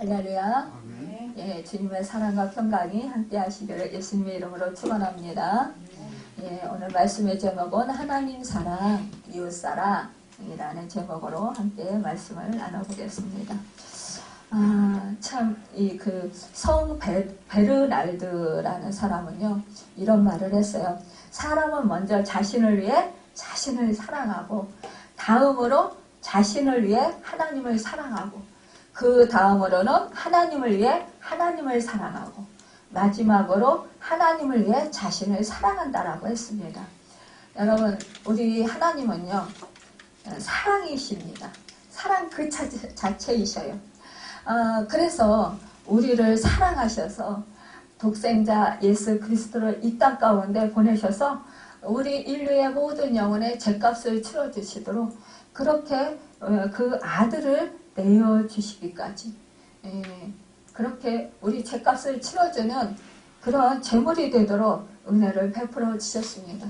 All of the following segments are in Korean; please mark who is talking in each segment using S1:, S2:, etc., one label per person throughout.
S1: 할렐루야. 예, 주님의 사랑과 평강이 함께 하시기를 예수님의 이름으로 축원합니다. 예, 오늘 말씀의 제목은 하나님 사랑, 이웃 사랑이라는 제목으로 함께 말씀을 나눠보겠습니다. 참, 성 베르날드라는 사람은요, 이런 말을 했어요. 사람은 먼저 자신을 위해 자신을 사랑하고, 다음으로 자신을 위해 하나님을 사랑하고, 그 다음으로는 하나님을 위해 하나님을 사랑하고, 마지막으로 하나님을 위해 자신을 사랑한다라고 했습니다. 여러분, 우리 하나님은요, 사랑이십니다. 사랑 그 자체이셔요. 그래서 우리를 사랑하셔서 독생자 예수 그리스도를 이 땅 가운데 보내셔서 우리 인류의 모든 영혼의 죄값을 치러주시도록 그렇게 그 아들을 내어주시기까지 그렇게 우리 죄값을 치러주는 그런 제물이 되도록 은혜를 베풀어 주셨습니다.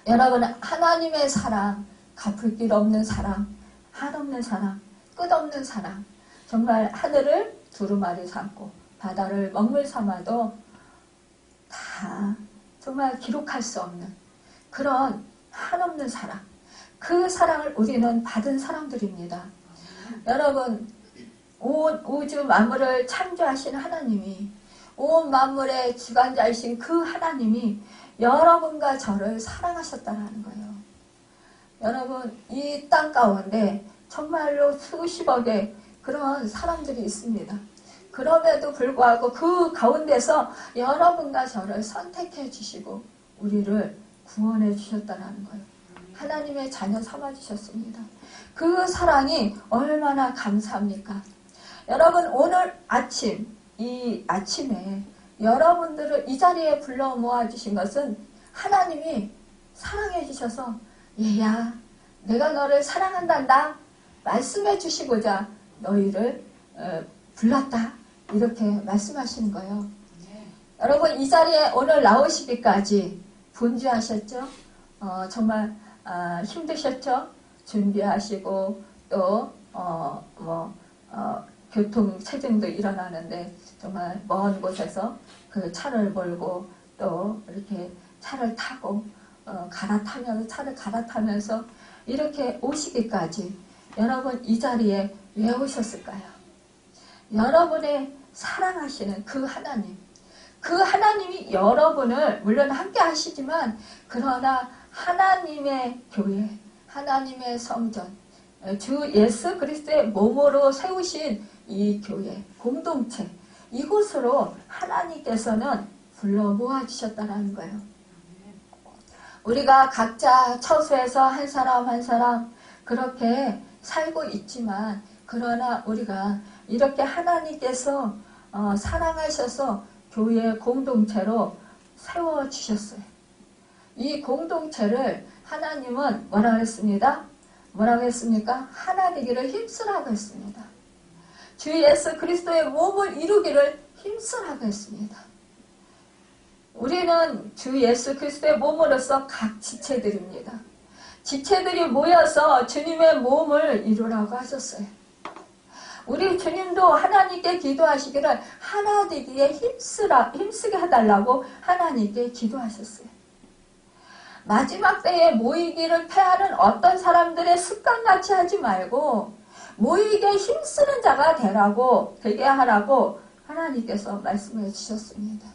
S1: 여러분, 하나님의 사랑, 갚을 길 없는 사랑, 한없는 사랑, 끝없는 사랑, 정말 하늘을 두루마리 삼고 바다를 먹물 삼아도 다 정말 기록할 수 없는 그런 한없는 사랑, 그 사랑을 우리는 받은 사람들입니다. 여러분, 온 우주 만물을 창조하신 하나님이, 온 만물의 주관자이신 그 하나님이 여러분과 저를 사랑하셨다는 거예요. 여러분, 이 땅 가운데 정말로 수십억의 그런 사람들이 있습니다. 그럼에도 불구하고 그 가운데서 여러분과 저를 선택해 주시고 우리를 구원해 주셨다는 거예요. 하나님의 자녀 삼아 주셨습니다. 그 사랑이 얼마나 감사합니까? 여러분, 오늘 아침, 이 아침에 여러분들을 이 자리에 불러 모아 주신 것은 하나님이 사랑해 주셔서 얘야, 내가 너를 사랑한단다 말씀해 주시고자 너희를 불렀다, 이렇게 말씀하시는 거예요. 여러분, 이 자리에 오늘 나오시기까지 분주하셨죠? 정말 힘드셨죠? 준비하시고 또 교통체증도 일어나는데 정말 먼 곳에서 그 차를 몰고 또 이렇게 차를 타고 차를 갈아타면서 이렇게 오시기까지 여러분 이 자리에 왜 오셨을까요? 여러분의 사랑하시는 그 하나님, 그 하나님이 여러분을 물론 함께 하시지만 그러나 하나님의 교회, 하나님의 성전, 주 예수 그리스도의 몸으로 세우신 이 교회, 공동체, 이곳으로 하나님께서는 불러 모아주셨다는 거예요. 우리가 각자 처소에서 한 사람 한 사람 그렇게 살고 있지만 그러나 우리가 이렇게 하나님께서 사랑하셔서 교회 공동체로 세워주셨어요. 이 공동체를 하나님은 뭐라고 했습니다? 뭐라고 했습니까? 하나 되기를 힘쓰라고 했습니다. 주 예수 그리스도의 몸을 이루기를 힘쓰라고 했습니다. 우리는 주 예수 그리스도의 몸으로서 각 지체들입니다. 지체들이 모여서 주님의 몸을 이루라고 하셨어요. 우리 주님도 하나님께 기도하시기를 하나 되기에 힘쓰게 해달라고 하나님께 기도하셨어요. 마지막 때에 모이기를 패하는 어떤 사람들의 습관같이 하지 말고 모이게 힘쓰는 자가 되게 하라고 하나님께서 말씀해 주셨습니다.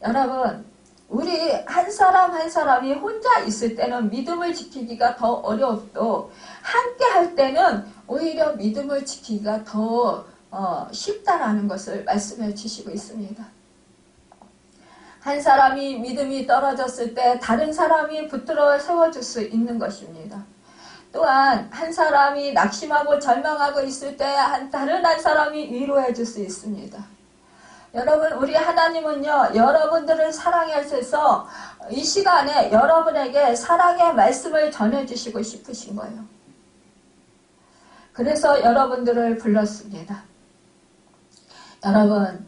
S1: 여러분, 우리 한 사람 한 사람이 혼자 있을 때는 믿음을 지키기가 더 어렵고 함께 할 때는 오히려 믿음을 지키기가 더 쉽다라는 것을 말씀해 주시고 있습니다. 한 사람이 믿음이 떨어졌을 때 다른 사람이 붙들어 세워줄 수 있는 것입니다. 또한 한 사람이 낙심하고 절망하고 있을 때 다른 한 사람이 위로해 줄 수 있습니다. 여러분, 우리 하나님은요, 여러분들을 사랑하셔서 이 시간에 여러분에게 사랑의 말씀을 전해주시고 싶으신 거예요. 그래서 여러분들을 불렀습니다. 여러분,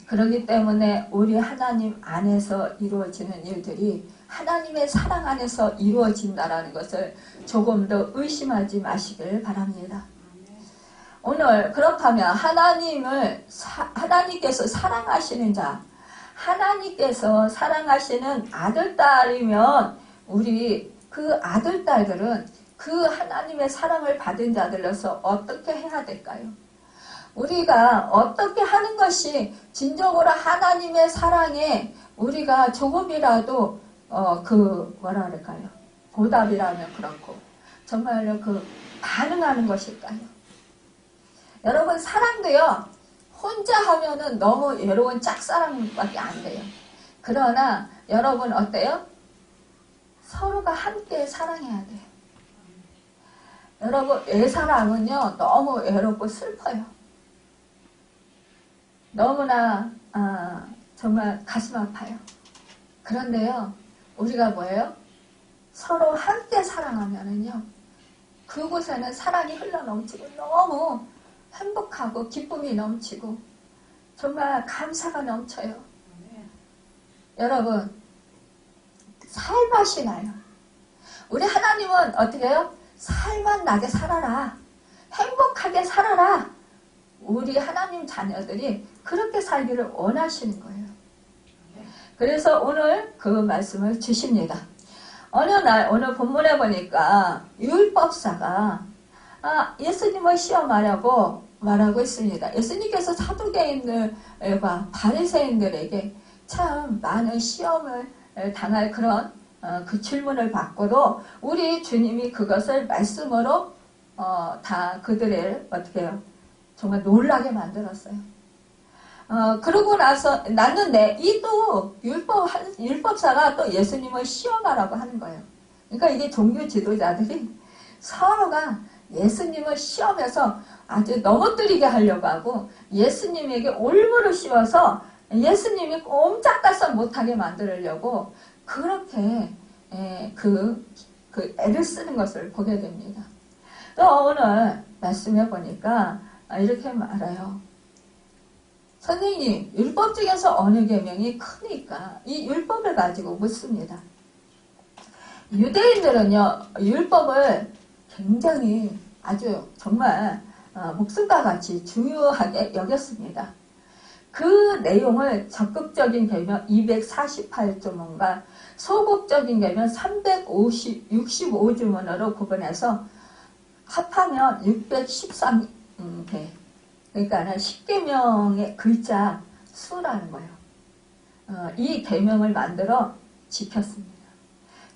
S1: 그렇기 때문에 우리 하나님 안에서 이루어지는 일들이 하나님의 사랑 안에서 이루어진다는 것을 조금 더 의심하지 마시길 바랍니다. 오늘 그렇다면 하나님께서 사랑하시는 자, 하나님께서 사랑하시는 아들, 딸이면 우리 그 아들, 딸들은 그 하나님의 사랑을 받은 자들로서 어떻게 해야 될까요? 우리가 어떻게 하는 것이 진정으로 하나님의 사랑에 우리가 조금이라도 뭐라 그럴까요? 보답이라면 그렇고 정말로 반응하는 것일까요? 여러분, 사랑도요, 혼자 하면은 너무 외로운 짝사랑밖에 안 돼요. 그러나 여러분 어때요? 서로가 함께 사랑해야 돼요. 여러분, 외사랑은요 너무 외롭고 슬퍼요. 너무나 정말 가슴 아파요. 그런데요, 우리가 뭐예요? 서로 함께 사랑하면은요, 그곳에는 사랑이 흘러넘치고 너무 행복하고 기쁨이 넘치고 정말 감사가 넘쳐요. 여러분, 살맛이 나요. 우리 하나님은 어떻게 해요? 살맛 나게 살아라. 행복하게 살아라. 우리 하나님 자녀들이 그렇게 살기를 원하시는 거예요. 그래서 오늘 그 말씀을 주십니다. 어느 날 오늘 본문에 보니까 율법사가 예수님을 시험하려고 말하고 있습니다. 예수님께서 사두개인들과 바리새인들에게 참 많은 시험을 당할 그런 그 질문을 받고도 우리 주님이 그것을 말씀으로 다 그들을 어떻게 해요? 정말 놀라게 만들었어요. 그러고 났는데 이 또 율법사가 또 예수님을 시험하라고 하는 거예요. 그러니까 이게 종교 지도자들이 서로가 예수님을 시험해서 아주 넘어뜨리게 하려고 하고 예수님에게 올무를 씌워서 예수님이 꼼짝달싹 못하게 만들려고 그렇게 애를 쓰는 것을 보게 됩니다. 또 오늘 말씀해 보니까 이렇게 말해요. 선생님, 율법 중에서 어느 계명이 크니까 이 율법을 가지고 묻습니다. 유대인들은요, 율법을 굉장히 아주 정말 목숨과 같이 중요하게 여겼습니다. 그 내용을 적극적인 계명 248조문과 소극적인 계명 365조문으로 구분해서 합하면 613개. 그러니까 10계명의 글자 수라는 거예요. 이 계명을 만들어 지켰습니다.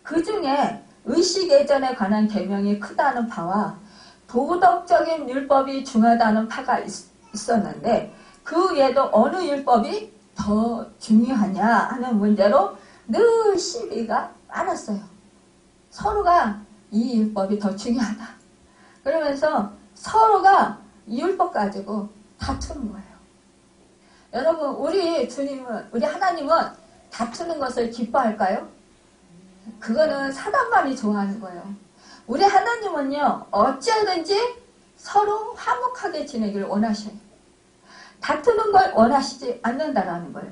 S1: 그 중에 의식예전에 관한 계명이 크다는 파와 도덕적인 율법이 중하다는 파가 있었는데 그 외에도 어느 율법이 더 중요하냐 하는 문제로 늘 시비가 많았어요. 서로가 이 율법이 더 중요하다. 그러면서 서로가 이 율법 가지고 다투는 거예요. 여러분, 우리 하나님은 다투는 것을 기뻐할까요? 그거는 사단만이 좋아하는 거예요. 우리 하나님은요, 어찌하든지 서로 화목하게 지내기를 원하셔요. 다투는 걸 원하시지 않는다라는 거예요.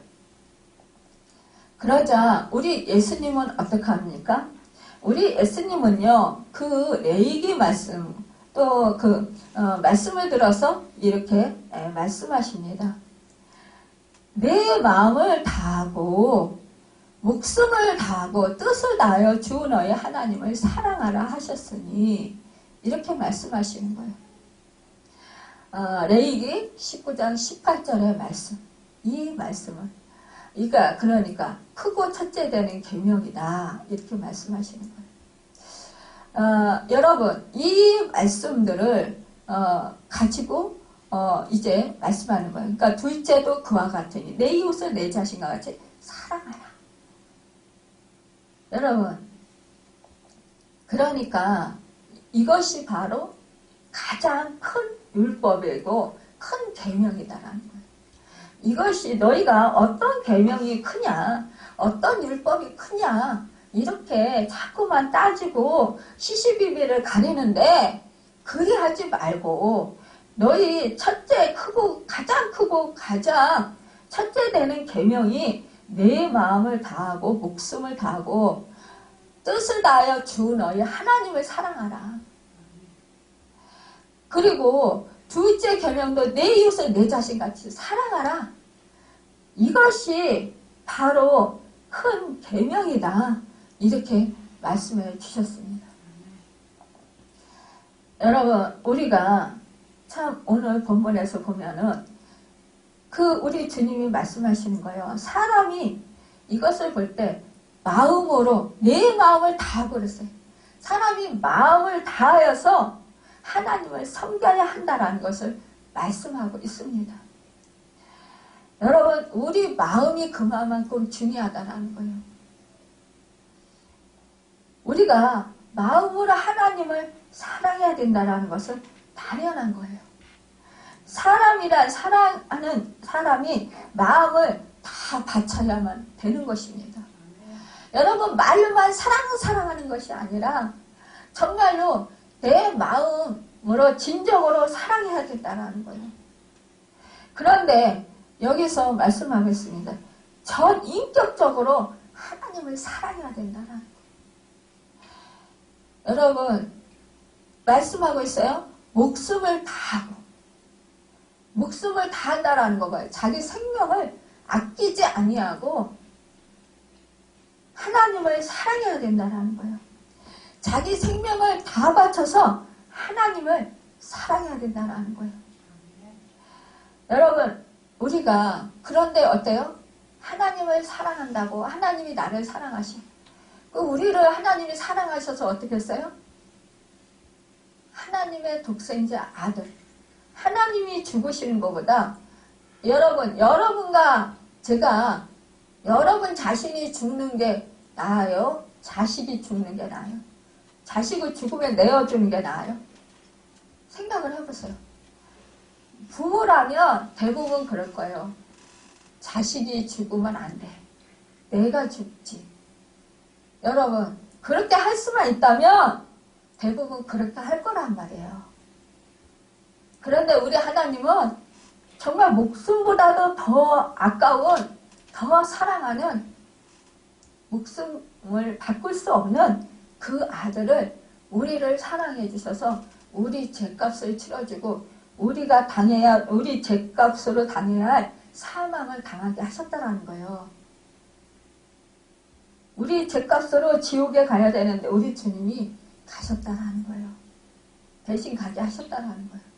S1: 그러자 우리 예수님은 어떻게 합니까? 우리 예수님은요, 그 레위기 말씀, 또 말씀을 들어서 이렇게 말씀하십니다. 내 마음을 다하고 목숨을 다하고 뜻을 다하여 주 너의 하나님을 사랑하라 하셨으니 이렇게 말씀하시는 거예요. 레위기 19장 18절의 말씀, 이 말씀을 그러니까 크고 첫째 되는 계명이다 이렇게 말씀하시는 거예요. 여러분, 이 말씀들을 가지고 이제 말씀하는 거예요. 그러니까 둘째도 그와 같으니 내 이웃을 내 자신과 같이 사랑하라. 여러분, 그러니까 이것이 바로 가장 큰 율법이고 큰 계명이다라는 거예요. 이것이 너희가 어떤 계명이 크냐, 어떤 율법이 크냐 이렇게 자꾸만 따지고 시시비비를 가리는데 그리 하지 말고 너희 가장 크고 가장 첫째 되는 계명이 내 마음을 다하고 목숨을 다하고 뜻을 다하여 주 너희 하나님을 사랑하라. 그리고 둘째 계명도 내 이웃을 내 자신같이 사랑하라. 이것이 바로 큰 계명이다. 이렇게 말씀해 주셨습니다. 여러분, 우리가 참 오늘 본문에서 보면은 우리 주님이 말씀하시는 거예요. 사람이 이것을 볼 때 마음으로 내 마음을 다하고 그랬어요. 사람이 마음을 다하여서 하나님을 섬겨야 한다라는 것을 말씀하고 있습니다. 여러분, 우리 마음이 그만큼 중요하다는 거예요. 우리가 마음으로 하나님을 사랑해야 된다는 것은 당연한 거예요. 사람이란 사랑하는 사람이 마음을 다 바쳐야만 되는 것입니다. 여러분, 말로만 사랑하는 것이 아니라 정말로 내 마음으로 진정으로 사랑해야 된다는 거예요. 그런데 여기서 말씀하겠습니다. 전 인격적으로 하나님을 사랑해야 된다는 거예요. 여러분, 말씀하고 있어요. 목숨을 다하고, 목숨을 다한다라는 거 봐요. 자기 생명을 아끼지 아니하고 하나님을 사랑해야 된다는 거예요. 자기 생명을 다 바쳐서 하나님을 사랑해야 된다는 거예요. 여러분, 우리가 그런데 어때요? 하나님을 사랑한다고 하나님이 나를 사랑하시. 우리를 하나님이 사랑하셔서 어떻게 했어요? 하나님의 독생자 아들. 하나님이 죽으시는 것보다 여러분과 제가 여러분 자신이 죽는 게 나아요? 자식이 죽는 게 나아요? 자식을 죽으면 내어주는 게 나아요? 생각을 해보세요. 부모라면 대부분 그럴 거예요. 자식이 죽으면 안 돼. 내가 죽지. 여러분, 그렇게 할 수만 있다면 대부분 그렇게 할 거란 말이에요. 그런데 우리 하나님은 정말 목숨보다도 더 아까운, 더 사랑하는, 목숨을 바꿀 수 없는 그 아들을 우리를 사랑해 주셔서 우리 죄값을 치러주고 우리가 우리 죄값으로 당해야 할 사망을 당하게 하셨다는 거예요. 우리 죄값으로 지옥에 가야 되는데 우리 주님이 가셨다는 거예요. 대신 가게 하셨다는 거예요.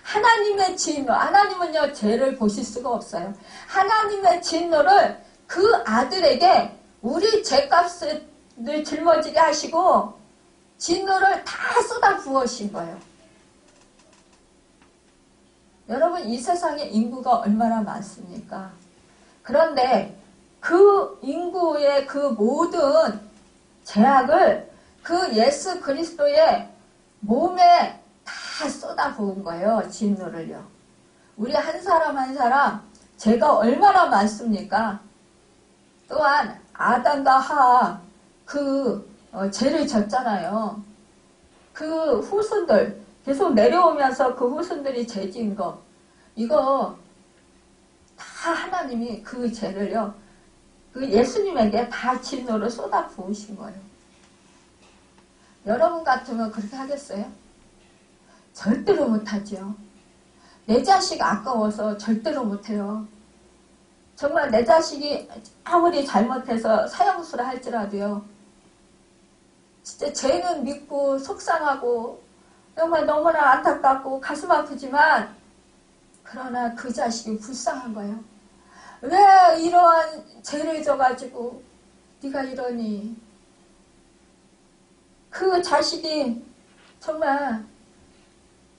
S1: 하나님의 진노, 하나님은요 죄를 보실 수가 없어요. 하나님의 진노를 그 아들에게 우리 죄값을 짊어지게 하시고 진노를 다 쏟아 부으신 거예요. 여러분, 이 세상에 인구가 얼마나 많습니까? 그런데 그 인구의 그 모든 죄악을 그 예수 그리스도의 몸에 다 쏟아 부은 거예요. 진노를요. 우리 한 사람 한 사람 죄가 얼마나 많습니까? 또한 아담과 하와 죄를 졌잖아요. 그 후손들 계속 내려오면서 그 후손들이 죄 지은 거, 이거 다 하나님이 그 죄를요 그 예수님에게 다 진노를 쏟아 부으신 거예요. 여러분 같으면 그렇게 하겠어요? 절대로 못하죠. 내 자식 아까워서 절대로 못해요. 정말 내 자식이 아무리 잘못해서 사형수를 할지라도요, 진짜 죄는 믿고 속상하고 정말 너무나 안타깝고 가슴 아프지만, 그러나 그 자식이 불쌍한 거예요. 왜 이러한 죄를 져가지고 네가 이러니? 그 자식이 정말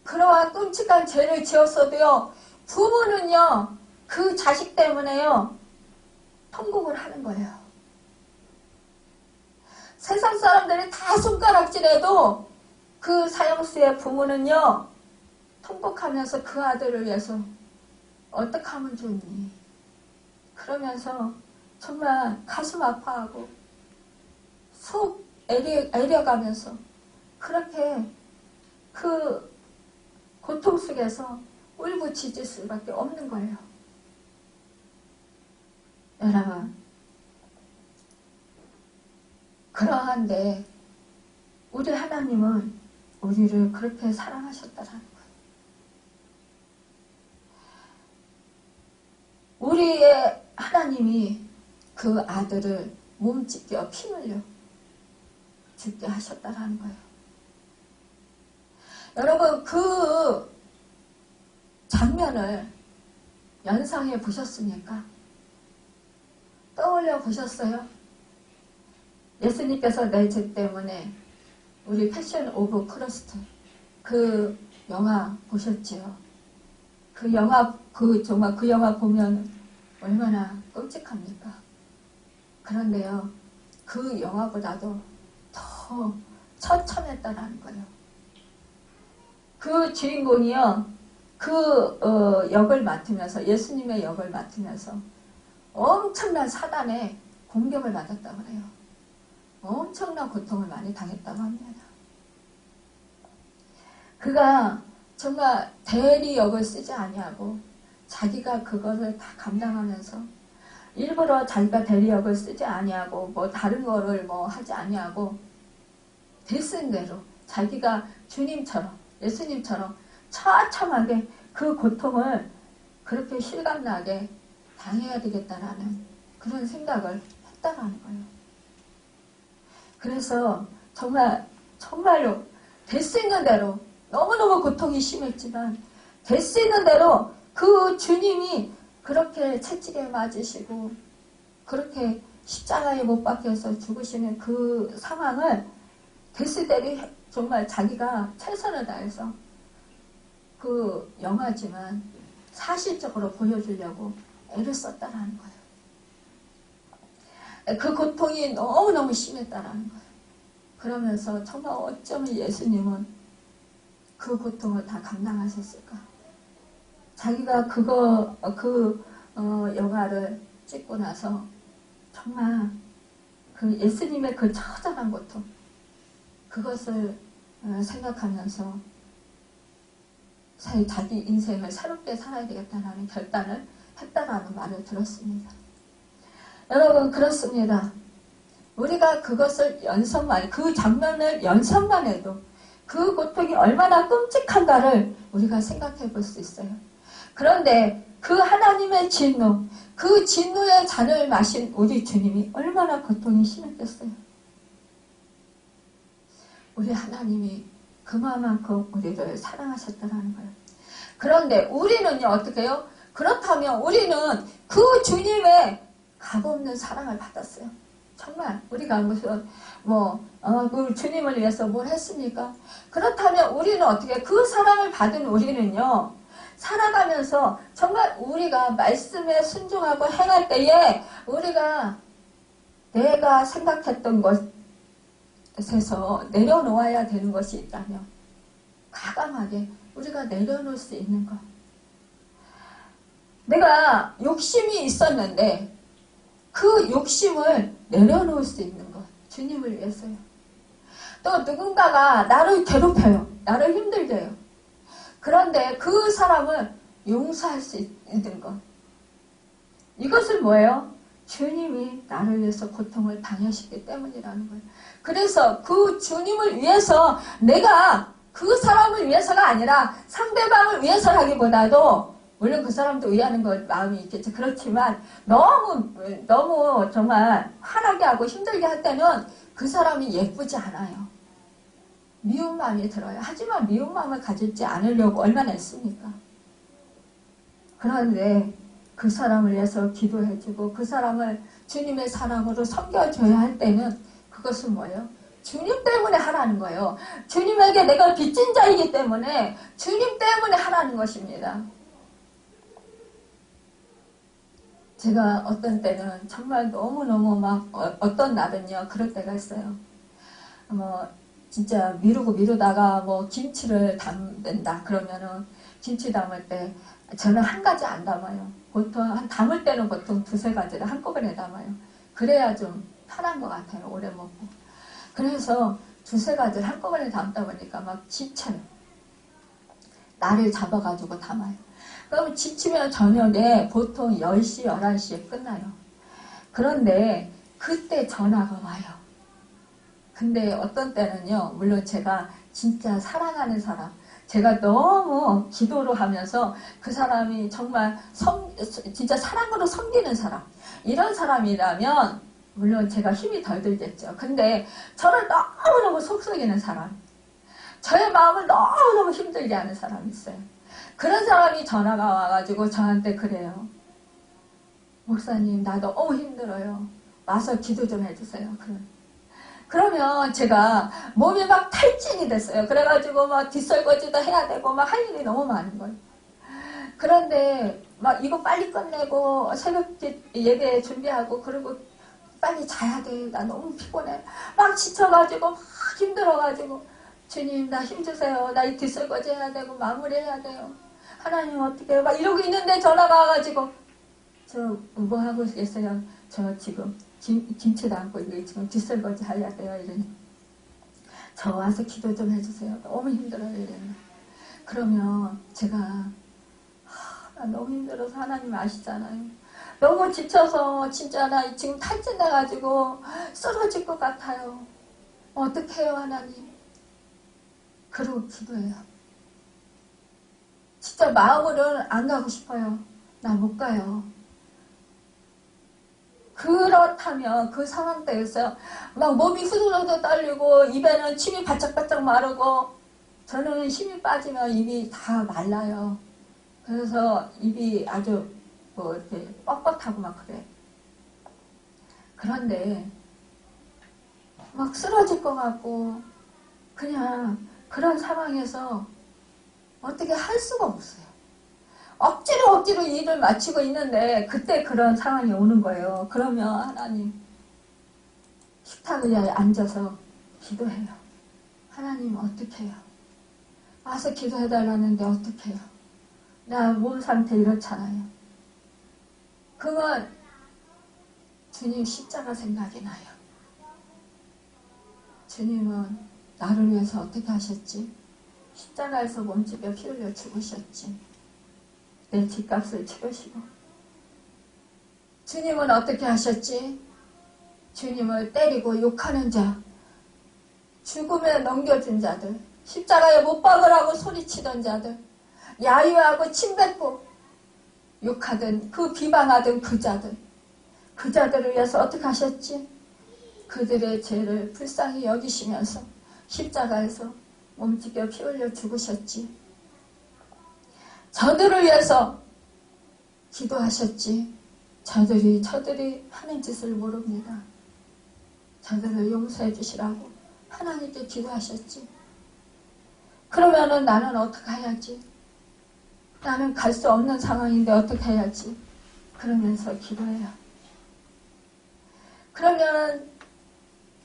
S1: 그러한 끔찍한 죄를 지었어도요, 부모는요 그 자식 때문에요 통곡을 하는 거예요. 세상 사람들이 다 손가락질해도 그 사형수의 부모는요 통곡하면서 그 아들을 위해서 어떻게 하면 좋니? 그러면서 정말 가슴 아파하고 속 애려가면서 그렇게 그 고통 속에서 울부짖을 수밖에 없는 거예요. 여러분, 그러한데 우리 하나님은 우리를 그렇게 사랑하셨다라는 거예요. 우리의 하나님이 그 아들을 몸찢겨 피 흘려 죽게 하셨다라는 거예요. 여러분, 그 장면을 연상해 보셨습니까? 떠올려 보셨어요? 예수님께서 내 죄 때문에 우리 패션 오브 크리스트 그 영화 보셨지요? 정말 그 영화 보면 얼마나 끔찍합니까? 그런데요, 그 영화보다도 더 처참했다라는 거예요. 그 주인공이요, 역을 맡으면서, 예수님의 역을 맡으면서 엄청난 사단의 공격을 받았다고 그래요. 엄청난 고통을 많이 당했다고 합니다. 그가 정말 대리 역을 쓰지 아니하고 자기가 그것을 다 감당하면서 일부러 자기가 대리 역을 쓰지 아니하고 뭐 다른 거를 뭐 하지 아니하고 대쓴 대로 자기가 주님처럼 예수님처럼 처참하게 그 고통을 그렇게 실감나게 당해야 되겠다라는 그런 생각을 했다라는 거예요. 그래서 정말로 될 수 있는 대로 너무너무 고통이 심했지만 될 수 있는 대로 그 주님이 그렇게 채찍에 맞으시고 그렇게 십자가에 못 박혀서 죽으시는 그 상황을 될 수 있는 대로 정말 자기가 최선을 다해서 그 영화지만 사실적으로 보여주려고 애를 썼다라는 거예요. 그 고통이 너무너무 심했다라는 거예요. 그러면서 정말 어쩌면 예수님은 그 고통을 다 감당하셨을까? 자기가 영화를 찍고 나서 정말 그 예수님의 그 처절한 고통, 그것을 생각하면서 자기 인생을 새롭게 살아야 되겠다는 결단을 했다라는 말을 들었습니다. 여러분, 그렇습니다. 우리가 그것을 그 장면을 연상만 해도 그 고통이 얼마나 끔찍한가를 우리가 생각해 볼 수 있어요. 그런데 그 하나님의 진노, 그 진노의 잔을 마신 우리 주님이 얼마나 고통이 심했겠어요. 우리 하나님이 그만큼 우리를 사랑하셨다는 거예요. 그런데 우리는요, 어떻게 해요? 그렇다면 우리는 그 주님의 값없는 사랑을 받았어요. 정말 우리가 무슨 그 주님을 위해서 뭘 했습니까? 그렇다면 우리는 어떻게 그 사랑을 받은 우리는요, 살아가면서 정말 우리가 말씀에 순종하고 행할 때에 우리가 내가 생각했던 것에서 내려놓아야 되는 것이 있다면 과감하게 우리가 내려놓을 수 있는 것. 내가 욕심이 있었는데 그 욕심을 내려놓을 수 있는 것. 주님을 위해서요. 또 누군가가 나를 괴롭혀요. 나를 힘들게 해요. 그런데 그 사람을 용서할 수 있는 것. 이것은 뭐예요? 주님이 나를 위해서 고통을 당하셨기 때문이라는 거예요. 그래서 그 주님을 위해서 내가 그 사람을 위해서가 아니라 상대방을 위해서라기보다도 물론 그 사람도 위하는 것 마음이 있겠죠. 그렇지만 너무 정말 화나게 하고 힘들게 할 때는 그 사람이 예쁘지 않아요. 미운 마음이 들어요. 하지만 미운 마음을 가질지 않으려고 얼마나 했습니까? 그런데 그 사람을 위해서 기도해주고 그 사람을 주님의 사랑으로 섬겨줘야 할 때는 그것은 뭐예요? 주님 때문에 하라는 거예요. 주님에게 내가 빚진 자이기 때문에 주님 때문에 하라는 것입니다. 제가 어떤 때는 정말 너무너무 어떤 날은요, 그럴 때가 있어요. 진짜 미루다가 김치를 담는다. 그러면은 김치 담을 때 저는 한 가지 안 담아요. 보통 담을 때는 보통 두세 가지를 한꺼번에 담아요. 그래야 좀 편한 것 같아요. 오래 먹고. 그래서 두세 가지를 한꺼번에 담다 보니까 지쳐요. 날을 잡아가지고 담아요. 그럼 지치면 저녁에 보통 10시, 11시에 끝나요. 그런데 그때 전화가 와요. 근데 어떤 때는요, 물론 제가 진짜 사랑하는 사람, 제가 너무 기도를 하면서 그 사람이 정말 진짜 사랑으로 섬기는 사람, 이런 사람이라면 물론 제가 힘이 덜 들겠죠. 근데 저를 너무너무 속썩이는 사람, 저의 마음을 너무너무 힘들게 하는 사람이 있어요. 그런 사람이 전화가 와가지고 저한테 그래요. 목사님, 나 너무 힘들어요. 와서 기도 좀 해주세요. 그러면 제가 몸이 막 탈진이 됐어요. 그래가지고 막 뒷설거지도 해야 되고 막 할 일이 너무 많은 거예요. 그런데 막 이거 빨리 끝내고 새벽 예배 준비하고 그리고 빨리 자야 돼. 나 너무 피곤해. 막 지쳐가지고 막 힘들어가지고 주님 나 힘주세요. 나 이 뒷설거지 해야 되고 마무리해야 돼요. 하나님 어떻게 해요? 막 이러고 있는데 전화가 와가지고 저 뭐 하고 계세요? 저 지금 김치 담고 이게 지금 뒷설거지 해야 돼요. 이러니 저 와서 기도 좀 해주세요. 너무 힘들어요. 이래요. 그러면 제가 나 너무 힘들어서 하나님 아시잖아요. 너무 지쳐서 진짜 나 지금 탈진해가지고 쓰러질 것 같아요. 어떡해요 하나님. 그러고 기도해요. 진짜 마음으로는 안 가고 싶어요. 나 못 가요. 그렇다면 그 상황대에서 막 몸이 후들후들 떨리고 입에는 침이 바짝바짝 마르고 저는 힘이 빠지면 입이 다 말라요. 그래서 입이 아주 뭐 이렇게 뻣뻣하고 막 그래. 그런데 막 쓰러질 것 같고 그냥 그런 상황에서 어떻게 할 수가 없어요. 억지로 일을 마치고 있는데 그때 그런 상황이 오는 거예요. 그러면 하나님 식탁 의자에 앉아서 기도해요. 하나님 어떻게 해요? 와서 기도해달라는데 어떻게 해요? 나 몸 상태 이렇잖아요. 그건 주님 십자가 생각이 나요. 주님은 나를 위해서 어떻게 하셨지? 십자가에서 몸집에 피 흘려 죽으셨지. 내 뒷값을 치르시고. 주님은 어떻게 하셨지? 주님을 때리고 욕하는 자, 죽음에 넘겨준 자들, 십자가에 못 박으라고 소리치던 자들, 야유하고 침뱉고 욕하던 그 비방하던 그 자들을 위해서 어떻게 하셨지? 그들의 죄를 불쌍히 여기시면서 십자가에서 몸집에 피 흘려 죽으셨지. 저들을 위해서 기도하셨지. 저들이 하는 짓을 모릅니다. 저들을 용서해 주시라고 하나님께 기도하셨지. 그러면은 나는 어떻게 해야지? 나는 갈 수 없는 상황인데 어떻게 해야지? 그러면서 기도해요. 그러면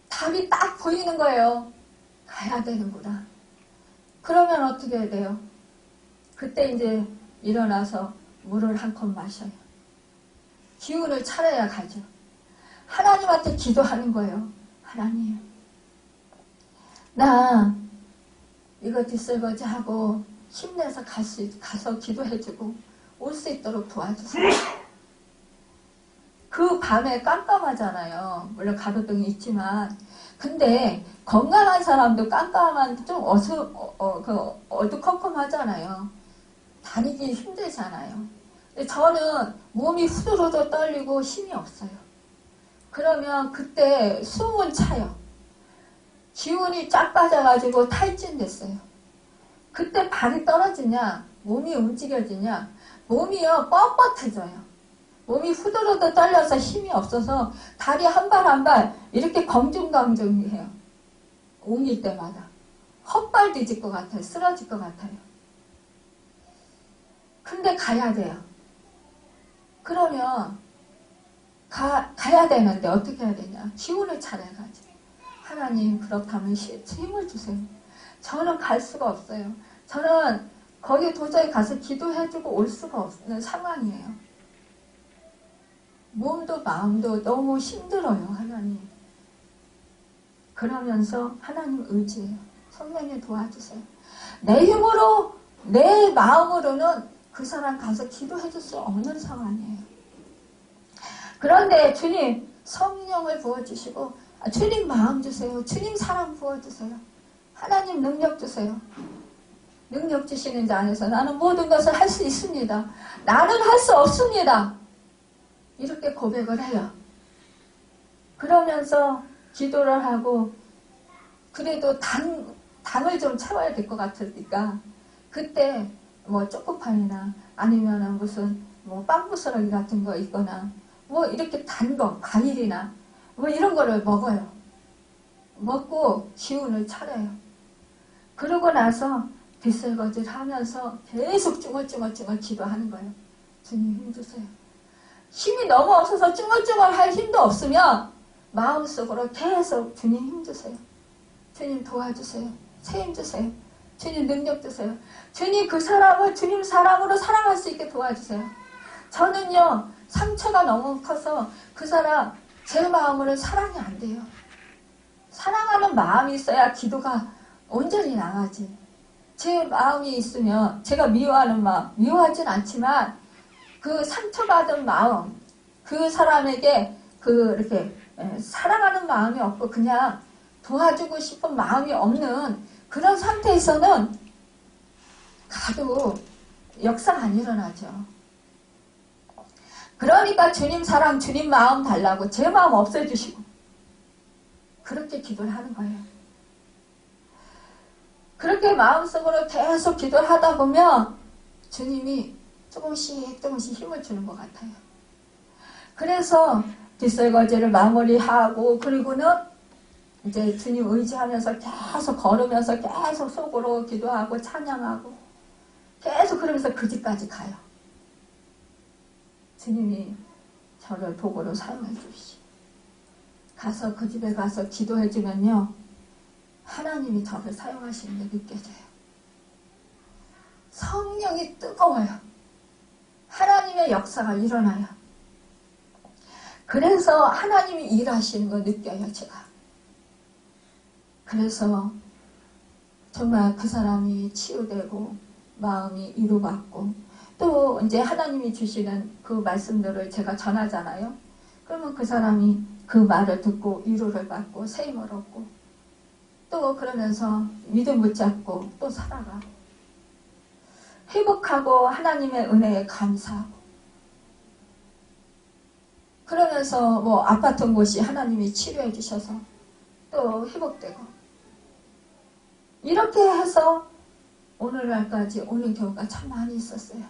S1: 답이 딱 보이는 거예요. 가야 되는구나. 그러면 어떻게 해야 돼요? 그때 이제 일어나서 물을 한 컵 마셔요. 기운을 차려야 가죠. 하나님한테 기도하는 거예요. 하나님, 나 이거 뒷설거지 하고 힘내서 가서 기도해주고 올 수 있도록 도와주세요. 그 밤에 깜깜하잖아요. 물론 가로등이 있지만 근데 건강한 사람도 깜깜한 좀 어두컴컴하잖아요. 다니기 힘들잖아요. 근데 저는 몸이 후들후들 떨리고 힘이 없어요. 그러면 그때 숨은 차요. 기운이 쫙 빠져가지고 탈진됐어요. 그때 발이 떨어지냐, 몸이 움직여지냐, 몸이요 뻣뻣해져요. 몸이 후들후들 떨려서 힘이 없어서 다리 한 발 한 발 이렇게 검증검증해요. 옮길 때마다. 헛발 뒤질 것 같아요. 쓰러질 것 같아요. 근데 가야 돼요. 그러면 가야 되는데 어떻게 해야 되냐. 기운을 차려야지. 하나님 그렇다면 힘을 주세요. 저는 갈 수가 없어요. 저는 거기 도저히 가서 기도해주고 올 수가 없는 상황이에요. 몸도 마음도 너무 힘들어요. 하나님. 그러면서 하나님 의지해요. 성령님 도와주세요. 내 힘으로 내 마음으로는 그 사람 가서 기도해줄 수 없는 상황이에요. 그런데 주님 성령을 부어주시고 주님 마음 주세요. 주님 사랑 부어주세요. 하나님 능력 주세요. 능력 주시는 자 안에서 나는 모든 것을 할 수 있습니다. 나는 할 수 없습니다. 이렇게 고백을 해요. 그러면서 기도를 하고 그래도 당을 좀 채워야 될 것 같으니까 그때 뭐 초코파이나 아니면은 무슨 뭐 빵부스러기 같은 거 있거나 뭐 이렇게 단 거, 과일이나 뭐 이런 거를 먹어요. 먹고 기운을 차려요. 그러고 나서 빗설거질 하면서 계속 쭈글쭈글 기도하는 거예요. 주님 힘주세요. 힘이 너무 없어서 쭈글쭈글 할 힘도 없으면 마음속으로 계속 주님 힘주세요. 주님 도와주세요. 책임 주세요. 주님 능력 주세요. 주님 그 사람을 주님 사람으로 사랑할 수 있게 도와주세요. 저는요 상처가 너무 커서 그 사람 제 마음으로 사랑이 안 돼요. 사랑하는 마음이 있어야 기도가 온전히 나가지. 제 마음이 있으면 제가 미워하는 마음, 미워하진 않지만 그 상처받은 마음, 그 사람에게 이렇게 사랑하는 마음이 없고 그냥 도와주고 싶은 마음이 없는 그런 상태에서는 가도 역사가 안 일어나죠. 그러니까 주님 사랑, 주님 마음 달라고 제 마음 없애주시고 그렇게 기도를 하는 거예요. 그렇게 마음속으로 계속 기도를 하다 보면 주님이 조금씩 힘을 주는 것 같아요. 그래서 빗설거지를 마무리하고 그리고는 이제 주님 의지하면서 계속 걸으면서 계속 속으로 기도하고 찬양하고 계속 그러면서 그 집까지 가요. 주님이 저를 도구로 사용해 주시고 가서 그 집에 가서 기도해 주면요 하나님이 저를 사용하시는 게 느껴져요. 성령이 뜨거워요. 하나님의 역사가 일어나요. 그래서 하나님이 일하시는 거 느껴요, 제가. 그래서 정말 그 사람이 치유되고 마음이 위로받고 또 이제 하나님이 주시는 그 말씀들을 제가 전하잖아요. 그러면 그 사람이 그 말을 듣고 위로를 받고 세임을 얻고 또 그러면서 믿음 붙잡고 또 살아가고 회복하고 하나님의 은혜에 감사하고 그러면서 뭐 아팠던 곳이 하나님이 치료해 주셔서 또 회복되고 이렇게 해서 오늘날까지 오는 경우가 참 많이 있었어요.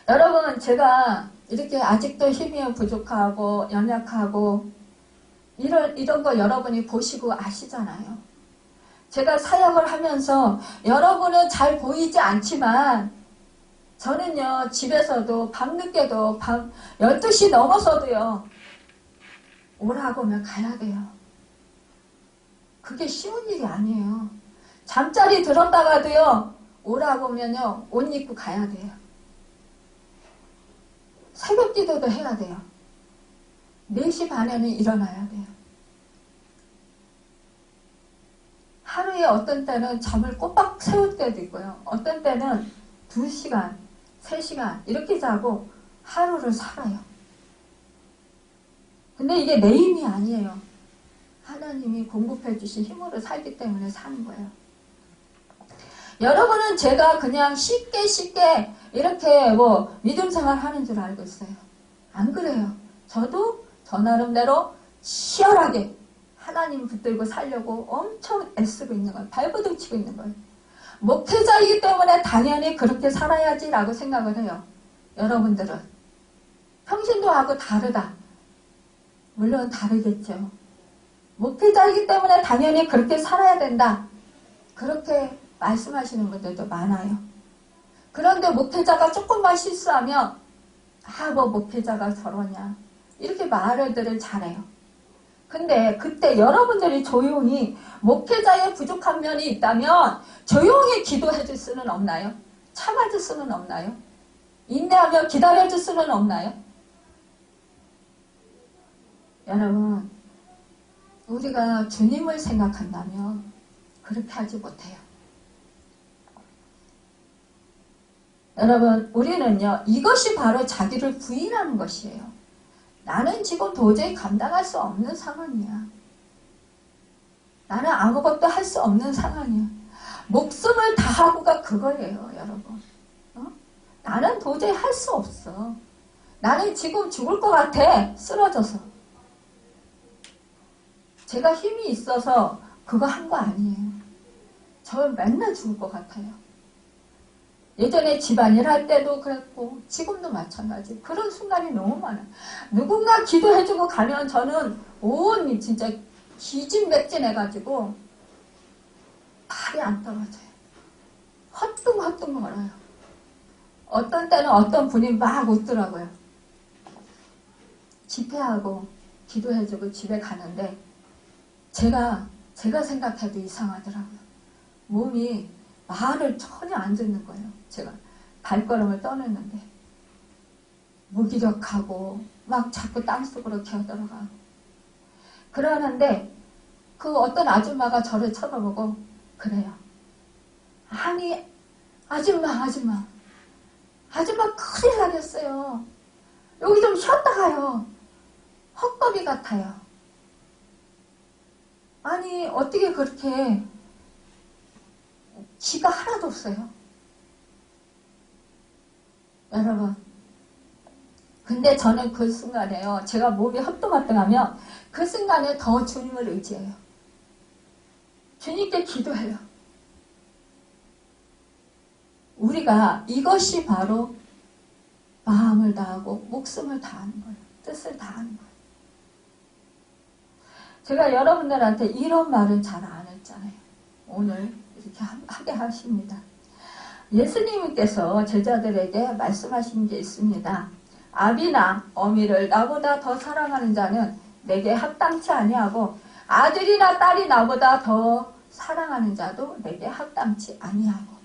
S1: 여러분 제가 이렇게 아직도 힘이 부족하고 연약하고 이런 거 여러분이 보시고 아시잖아요. 제가 사역을 하면서 여러분은 잘 보이지 않지만 저는요 집에서도 밤늦게도 밤 12시 넘어서도요 오라고 하면 가야 돼요. 그게 쉬운 일이 아니에요. 잠자리 들었다가도요 오라고 하면요 옷 입고 가야 돼요. 새벽 기도도 해야 돼요. 4시 반에는 일어나야 돼요. 하루에 어떤 때는 잠을 꼬박 세울 때도 있고요. 어떤 때는 2시간, 3시간 이렇게 자고 하루를 살아요. 근데 이게 내 힘이 아니에요. 하나님이 공급해 주신 힘으로 살기 때문에 사는 거예요. 여러분은 제가 그냥 쉽게 이렇게 뭐 믿음 생활 하는 줄 알고 있어요. 안 그래요. 저도 저 나름대로 치열하게 하나님 붙들고 살려고 엄청 애쓰고 있는 거예요. 발버둥 치고 있는 거예요. 목회자이기 때문에 당연히 그렇게 살아야지라고 생각을 해요. 여러분들은. 평신도 하고 다르다. 물론 다르겠죠. 목회자이기 때문에 당연히 그렇게 살아야 된다. 그렇게 말씀하시는 분들도 많아요. 그런데 목회자가 조금만 실수하면 뭐 목회자가 저러냐 이렇게 말들을 잘해요. 근데 그때 여러분들이 조용히 목회자의 부족한 면이 있다면 조용히 기도해 줄 수는 없나요? 참아줄 수는 없나요? 인내하며 기다려줄 수는 없나요? 여러분 우리가 주님을 생각한다면 그렇게 하지 못해요. 여러분 우리는요 이것이 바로 자기를 부인하는 것이에요. 나는 지금 도저히 감당할 수 없는 상황이야. 나는 아무것도 할 수 없는 상황이야. 목숨을 다하고가 그거예요, 여러분. 나는 도저히 할 수 없어. 나는 지금 죽을 것 같아, 쓰러져서. 제가 힘이 있어서 그거 한 거 아니에요. 저 맨날 죽을 것 같아요. 예전에 집안일 할 때도 그랬고 지금도 마찬가지. 그런 순간이 너무 많아요. 누군가 기도해주고 가면 저는 온 진짜 기진맥진해가지고 발이 안 떨어져요. 헛둥헛둥 걸어요. 어떤 때는 어떤 분이 막 웃더라고요. 집회하고 기도해주고 집에 가는데 제가 생각해도 이상하더라고요. 몸이 말을 전혀 안 듣는 거예요. 제가 발걸음을 떠냈는데 무기력하고 막 자꾸 땅속으로 기어들어가고 그러는데 그 어떤 아줌마가 저를 쳐다보고 그래요. 아니 아줌마 큰일 나겠어요. 여기 좀 쉬었다 가요. 헛거비 같아요. 아니 어떻게 그렇게 기가 하나도 없어요. 여러분 근데 저는 그 순간에요. 제가 몸이 헛둥헛둥하면 그 순간에 더 주님을 의지해요. 주님께 기도해요. 우리가 이것이 바로 마음을 다하고 목숨을 다하는 거예요. 뜻을 다하는 거예요. 제가 여러분들한테 이런 말은 잘 안 했잖아요. 오늘 이렇게 하게 하십니다. 예수님께서 제자들에게 말씀하신 게 있습니다. 아비나 어미를 나보다 더 사랑하는 자는 내게 합당치 아니하고 아들이나 딸이 나보다 더 사랑하는 자도 내게 합당치 아니하고.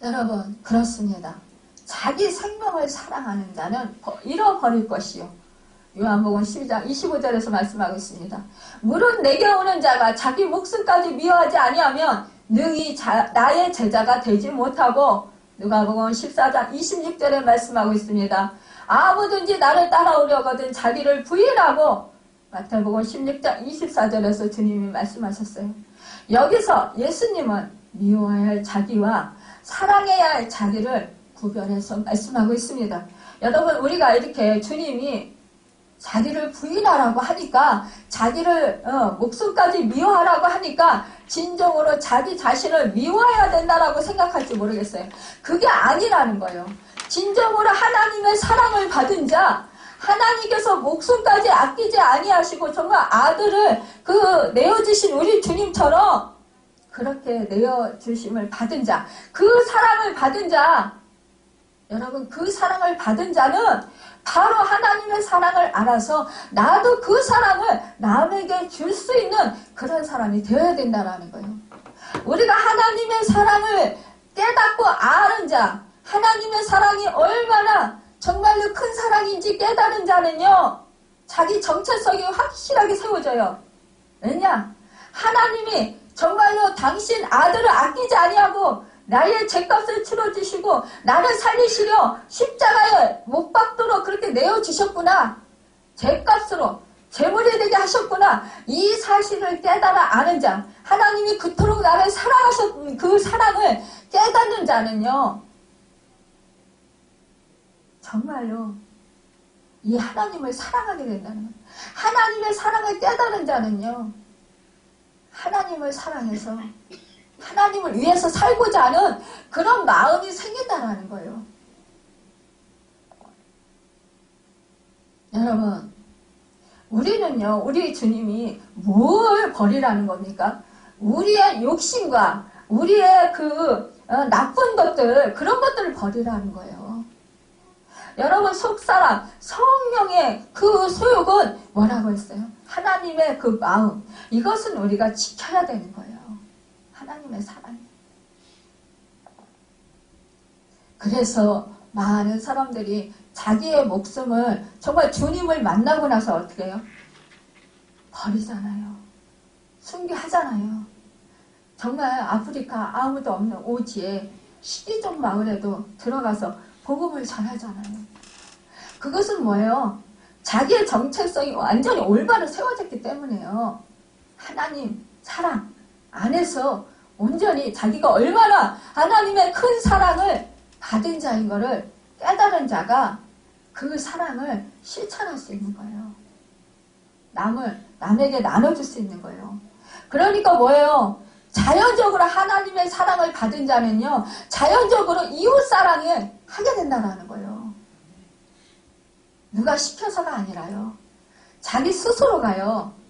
S1: 여러분 그렇습니다. 자기 생명을 사랑하는 자는 잃어버릴 것이요. 요한복음 12장 25절에서 말씀하고 있습니다. 물은 내게 오는 자가 자기 목숨까지 미워하지 아니하면 능히 나의 제자가 되지 못하고 누가복음 14장 26절에 말씀하고 있습니다. 아무든지 나를 따라오려거든 자기를 부인하고 마태복음 16장 24절에서 주님이 말씀하셨어요. 여기서 예수님은 미워해야 할 자기와 사랑해야 할 자기를 구별해서 말씀하고 있습니다. 여러분 우리가 이렇게 주님이 자기를 부인하라고 하니까 자기를 목숨까지 미워하라고 하니까 진정으로 자기 자신을 미워해야 된다라고 생각할지 모르겠어요. 그게 아니라는 거예요. 진정으로 하나님의 사랑을 받은 자 하나님께서 목숨까지 아끼지 아니하시고 정말 아들을 내어주신 우리 주님처럼 그렇게 내어주심을 받은 자 그 사랑을 받은 자 여러분 그 사랑을 받은 자는 바로 하나님의 사랑을 알아서 나도 그 사랑을 남에게 줄 수 있는 그런 사람이 되어야 된다는 거예요. 우리가 하나님의 사랑을 깨닫고 아는 자 하나님의 사랑이 얼마나 정말로 큰 사랑인지 깨달은 자는요 자기 정체성이 확실하게 세워져요. 왜냐? 하나님이 정말로 당신 아들을 아끼지 아니하고 나의 죄값을 치러주시고 나를 살리시려 십자가에 못 박도록 그렇게 내어주셨구나. 죄값으로 제물이 되게 하셨구나. 이 사실을 깨달아 아는 자 하나님이 그토록 나를 사랑하셨던 그 사랑을 깨닫는 자는요 정말로 이 하나님을 사랑하게 된다는 거예요. 하나님의 사랑을 깨달은 자는요 하나님을 사랑해서 하나님을 위해서 살고자 하는 그런 마음이 생긴다는 거예요. 여러분 우리는요 우리 주님이 뭘 버리라는 겁니까? 우리의 욕심과 우리의 나쁜 것들 그런 것들을 버리라는 거예요. 여러분 속사람 성령의 그 소욕은 뭐라고 했어요? 하나님의 그 마음 이것은 우리가 지켜야 되는 거예요. 하나님의 사랑이. 그래서 많은 사람들이 자기의 목숨을 정말 주님을 만나고 나서 어떻게 해요? 버리잖아요. 순교하잖아요. 정말 아프리카 아무도 없는 오지에 시기적 마을에도 들어가서 복음을 전하잖아요. 그것은 뭐예요? 자기의 정체성이 완전히 올바로 세워졌기 때문에요. 하나님 사랑 안에서 온전히 자기가 얼마나 하나님의 큰 사랑을 받은 자인 것을 깨달은 자가 그 사랑을 실천할 수 있는 거예요. 남에게 나눠줄 수 있는 거예요. 그러니까 뭐예요? 자연적으로 하나님의 사랑을 받은 자는요, 자연적으로 이웃 사랑을 하게 된다는 거예요. 누가 시켜서가 아니라요. 자기 스스로가요.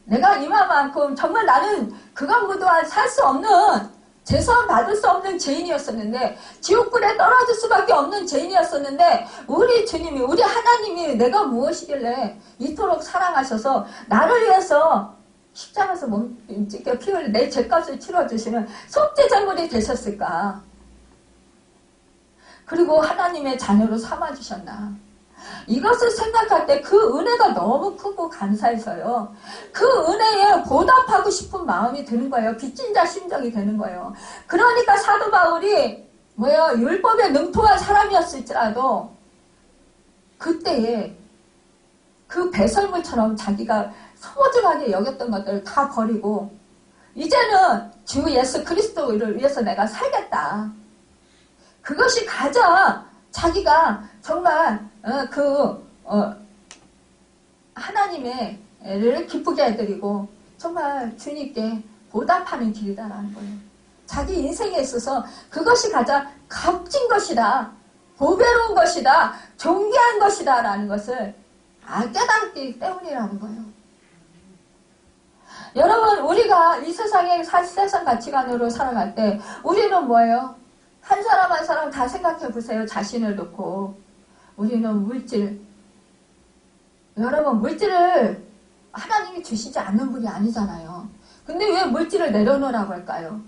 S1: 내가 이만큼 정말 나는 그간그동안 살 수 없는, 재수함 받을 수 없는 죄인이었었는데, 지옥불에 떨어질 수밖에 없는 죄인이었었는데, 우리 주님이, 우리 하나님이 내가 무엇이길래 이토록 사랑하셔서 나를 위해서 십자가에서 피 흘려 내 죄값을 치러주시는 속죄제물이 되셨을까? 그리고 하나님의 자녀로 삼아주셨나? 이것을 생각할 때 그 은혜가 너무 크고 감사해서요. 그 은혜에 보답하고 싶은 마음이 드는 거예요. 빚진 자 심정이 되는 거예요. 그러니까 사도 바울이 율법에 능통한 사람이었을지라도 그때에 그 배설물처럼 자기가 소중하게 여겼던 것들을 다 버리고 이제는 주 예수 그리스도를 위해서 내가 살겠다. 그것이 가장 자기가 정말 하나님을 기쁘게 해드리고 정말 주님께 보답하는 길이다라는 거예요. 자기 인생에 있어서 그것이 가장 값진 것이다. 보배로운 것이다. 존귀한 것이다 라는 것을 깨닫기 때문이라는 거예요. 여러분, 우리가 이 세상의 세상 가치관으로 살아갈 때 우리는 뭐예요? 한 사람 한 사람 다 생각해 보세요. 자신을 놓고. 우리는 물질. 여러분, 물질을 하나님이 주시지 않는 분이 아니잖아요. 근데 왜 물질을 내려놓으라고 할까요?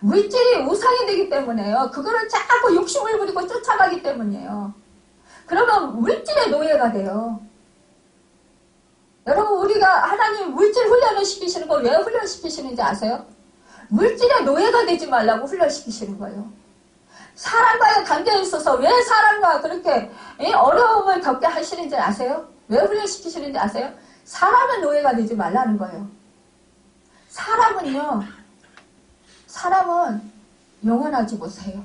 S1: 물질이 우상이 되기 때문에요. 그거를 자꾸 욕심을 부리고 쫓아가기 때문이에요. 그러면 물질의 노예가 돼요. 여러분, 우리가 하나님 물질 훈련을 시키시는 거 왜 훈련시키시는지 아세요? 물질의 노예가 되지 말라고 훈련시키시는 거예요. 사람과의 관계에 있어서 왜 사람과 그렇게 어려움을 겪게 하시는지 아세요? 왜 훈련시키시는지 아세요? 사람의 노예가 되지 말라는 거예요. 사람은 영원하지 못해요.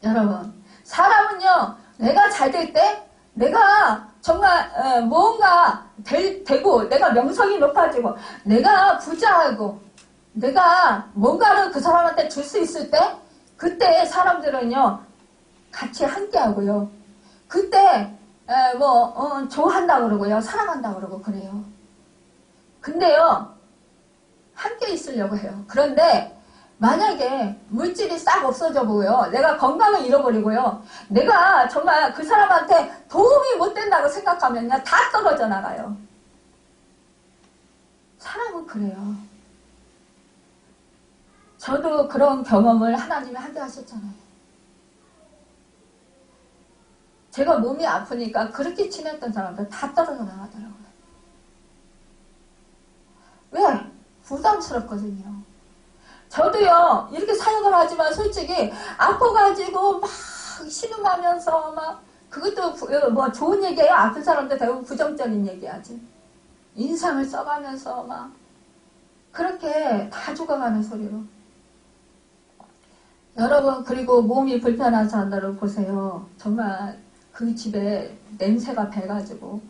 S1: 여러분, 사람은요, 내가 잘 될 때, 내가 정말 뭔가 되고, 내가 명성이 높아지고, 내가 부자하고, 내가 뭔가를 그 사람한테 줄 수 있을 때, 그때 사람들은요, 같이 함께 하고요. 그때, 좋아한다 그러고요. 사랑한다 그러고 그래요. 근데요, 함께 있으려고 해요. 그런데, 만약에 물질이 싹 없어져 보고요. 내가 건강을 잃어버리고요. 내가 정말 그 사람한테 도움이 못 된다고 생각하면요. 다 떨어져 나가요. 사람은 그래요. 저도 그런 경험을 하나님이 하게 하셨잖아요. 제가 몸이 아프니까 그렇게 친했던 사람들 다 떨어져 나가더라고요. 왜? 부담스럽거든요. 저도요, 이렇게 사역을 하지만 솔직히 아파가지고 막 신음하면서 막, 그것도 좋은 얘기예요. 아픈 사람들 대부분 부정적인 얘기하지. 인상을 써가면서 막, 그렇게 다 죽어가는 소리로. 여러분, 그리고 몸이 불편한 사람들을 보세요. 정말 그 집에 냄새가 배가지고,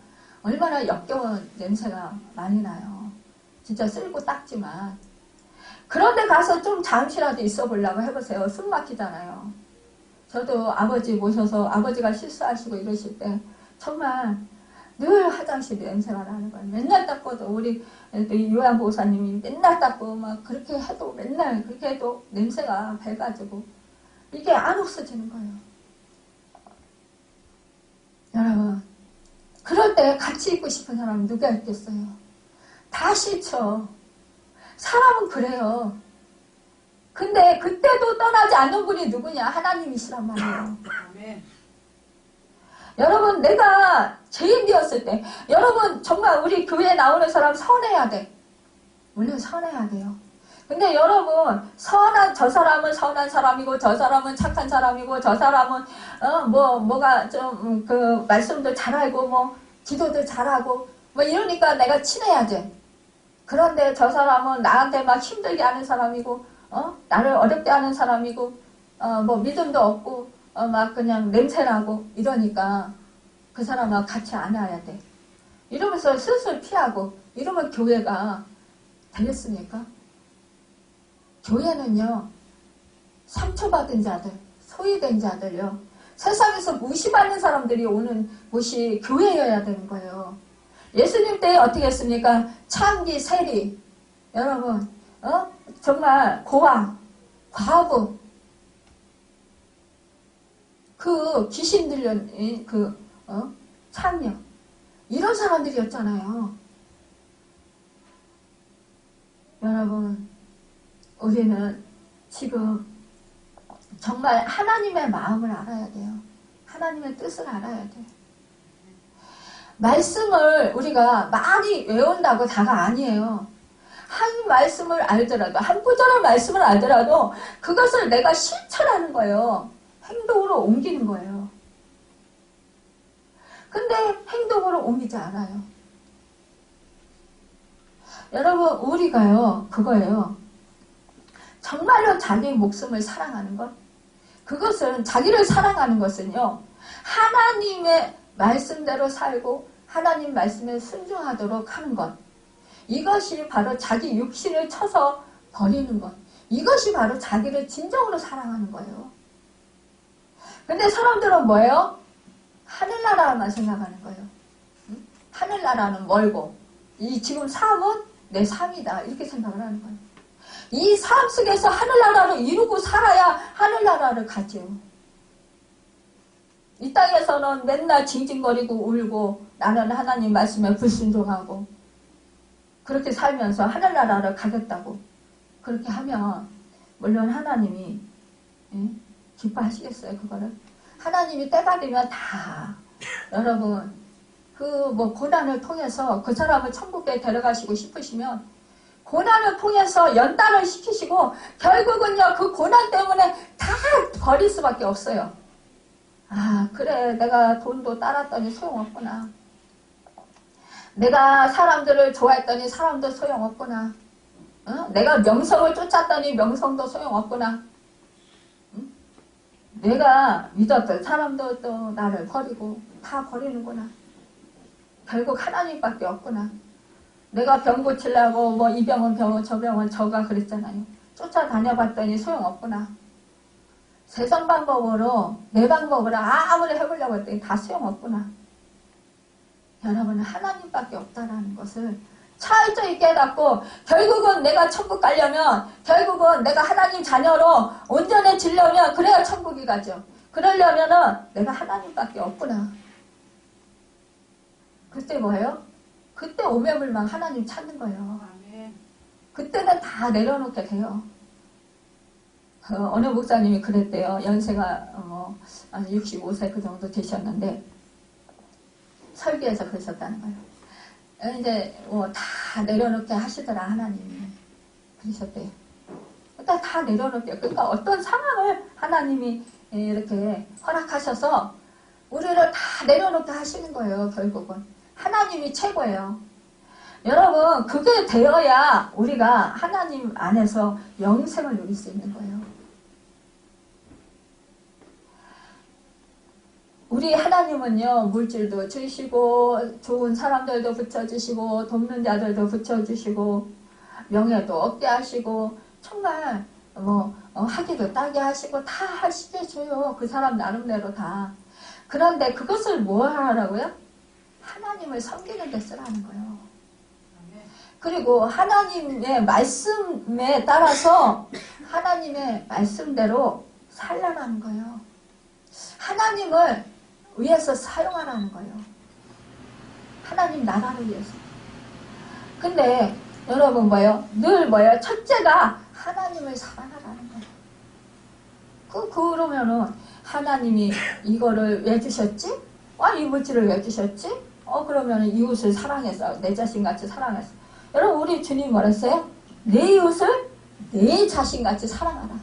S1: 얼마나 역겨운 냄새가 많이 나요. 진짜 쓸고 닦지만. 그런데 가서 좀 잠시라도 있어 보려고 해보세요. 숨 막히잖아요. 저도 아버지 모셔서 아버지가 실수하시고 이러실 때 정말 늘 화장실 냄새가 나는 거예요. 맨날 닦고도 우리 요양보호사님이 맨날 닦고 막 그렇게 해도 맨날 그렇게 해도 냄새가 배가지고 이게 안 없어지는 거예요. 여러분, 그럴 때 같이 있고 싶은 사람은 누가 있겠어요? 다 싫죠. 사람은 그래요. 근데 그때도 떠나지 않는 분이 누구냐? 하나님이시란 말이에요. 아멘. 여러분, 내가 죄인되었을 때, 여러분 정말 우리 교회에 나오는 사람 선해야 돼. 물론 선해야 돼요. 근데 여러분, 저 사람은 선한 사람이고, 저 사람은 착한 사람이고, 저 사람은 뭐가 좀 그 말씀도 잘 알고, 기도도 잘하고, 이러니까 내가 친해야 돼. 그런데 저 사람은 나한테 막 힘들게 하는 사람이고, 나를 어렵게 하는 사람이고, 뭐 믿음도 없고, 막 그냥 냄새나고 이러니까 그 사람하고 같이 안 와야 돼. 이러면서 슬슬 피하고, 이러면 교회가 되겠습니까? 교회는요, 상처받은 자들, 소외된 자들요, 세상에서 무시받는 사람들이 오는 곳이 교회여야 되는 거예요. 예수님 때 어떻게 했습니까? 창기, 세리, 여러분, 정말 고아, 과부, 그 귀신 들린 창녀, 이런 사람들이었잖아요. 여러분, 우리는 지금 정말 하나님의 마음을 알아야 돼요. 하나님의 뜻을 알아야 돼요. 말씀을 우리가 많이 외운다고 다가 아니에요. 한 말씀을 알더라도, 한 구절의 말씀을 알더라도 그것을 내가 실천하는 거예요. 행동으로 옮기는 거예요. 근데 행동으로 옮기지 않아요. 여러분, 우리가요, 그거예요. 정말로 자기의 목숨을 사랑하는 것, 그것은, 자기를 사랑하는 것은요, 하나님의 말씀대로 살고 하나님 말씀에 순종하도록 하는 것, 이것이 바로 자기 육신을 쳐서 버리는 것, 이것이 바로 자기를 진정으로 사랑하는 거예요. 근데 사람들은 뭐예요? 하늘나라만 생각하는 거예요. 하늘나라는 멀고, 이 지금 삶은 내 삶이다, 이렇게 생각을 하는 거예요. 이 삶 속에서 하늘나라를 이루고 살아야 하늘나라를 가죠. 이 땅에서는 맨날 징징거리고 울고 나는 하나님 말씀에 불순종하고 그렇게 살면서 하늘나라를 가겠다고 그렇게 하면 물론 하나님이 기뻐하시겠어요, 그거를? 하나님이 때가 되면 다 여러분 그 뭐 고난을 통해서 그 사람을 천국에 데려가시고 싶으시면 고난을 통해서 연단을 시키시고 결국은요 그 고난 때문에 다 버릴 수밖에 없어요. 아 그래 내가 돈도 따랐더니 소용없구나. 내가 사람들을 좋아했더니 사람도 소용없구나. 내가 명성을 쫓았더니 명성도 소용없구나. 내가 믿었던 사람도 또 나를 버리고 다 버리는구나. 결국 하나님밖에 없구나. 내가 병 고치려고 뭐 이 병은 병은 저 병은 저가 그랬잖아요. 쫓아다녀봤더니 소용없구나. 세상 방법으로 내 방법으로 아무리 해보려고 했더니 다 소용없구나. 여러분은 하나님밖에 없다라는 것을 철저히 깨닫고 결국은 내가 천국 가려면 결국은 내가 하나님 자녀로 온전해지려면 그래야 천국이 가죠. 그러려면은 내가 하나님밖에 없구나. 그때 뭐예요? 그때 오매불망 하나님 찾는 거예요. 그때는 다 내려놓게 돼요. 어느 목사님이 그랬대요. 연세가 한 65세 그 정도 되셨는데 설교에서 그러셨다는 거예요. 이제 다 내려놓게 하시더라 하나님이. 그러셨대요. 일단 다 내려놓게. 그러니까 어떤 상황을 하나님이 이렇게 허락하셔서 우리를 다 내려놓게 하시는 거예요. 결국은. 하나님이 최고예요. 여러분 그게 되어야 우리가 하나님 안에서 영생을 누릴 수 있는 거예요. 우리 하나님은요 물질도 주시고 좋은 사람들도 붙여주시고 돕는 자들도 붙여주시고 명예도 얻게 하시고 정말 하기도 따게 하시고 다 하시게 줘요. 그 사람 나름대로 다. 그런데 그것을 뭐 하라고요? 하나님을 섬기는 데 쓰라는 거예요. 그리고 하나님의 말씀에 따라서 하나님의 말씀대로 살라는 거예요. 하나님을 위해서 사용하라는 거예요. 하나님 나라를 위해서. 근데 여러분 뭐예요? 늘 뭐예요? 첫째가 하나님을 사랑하라는 거예요. 그러면은 하나님이 이거를 왜 주셨지? 이 물질을 왜 주셨지? 그러면은 이웃을 사랑해서 내 자신같이 사랑해서. 여러분 우리 주님 뭐랬어요? 내 이웃을 내 자신같이 사랑하라.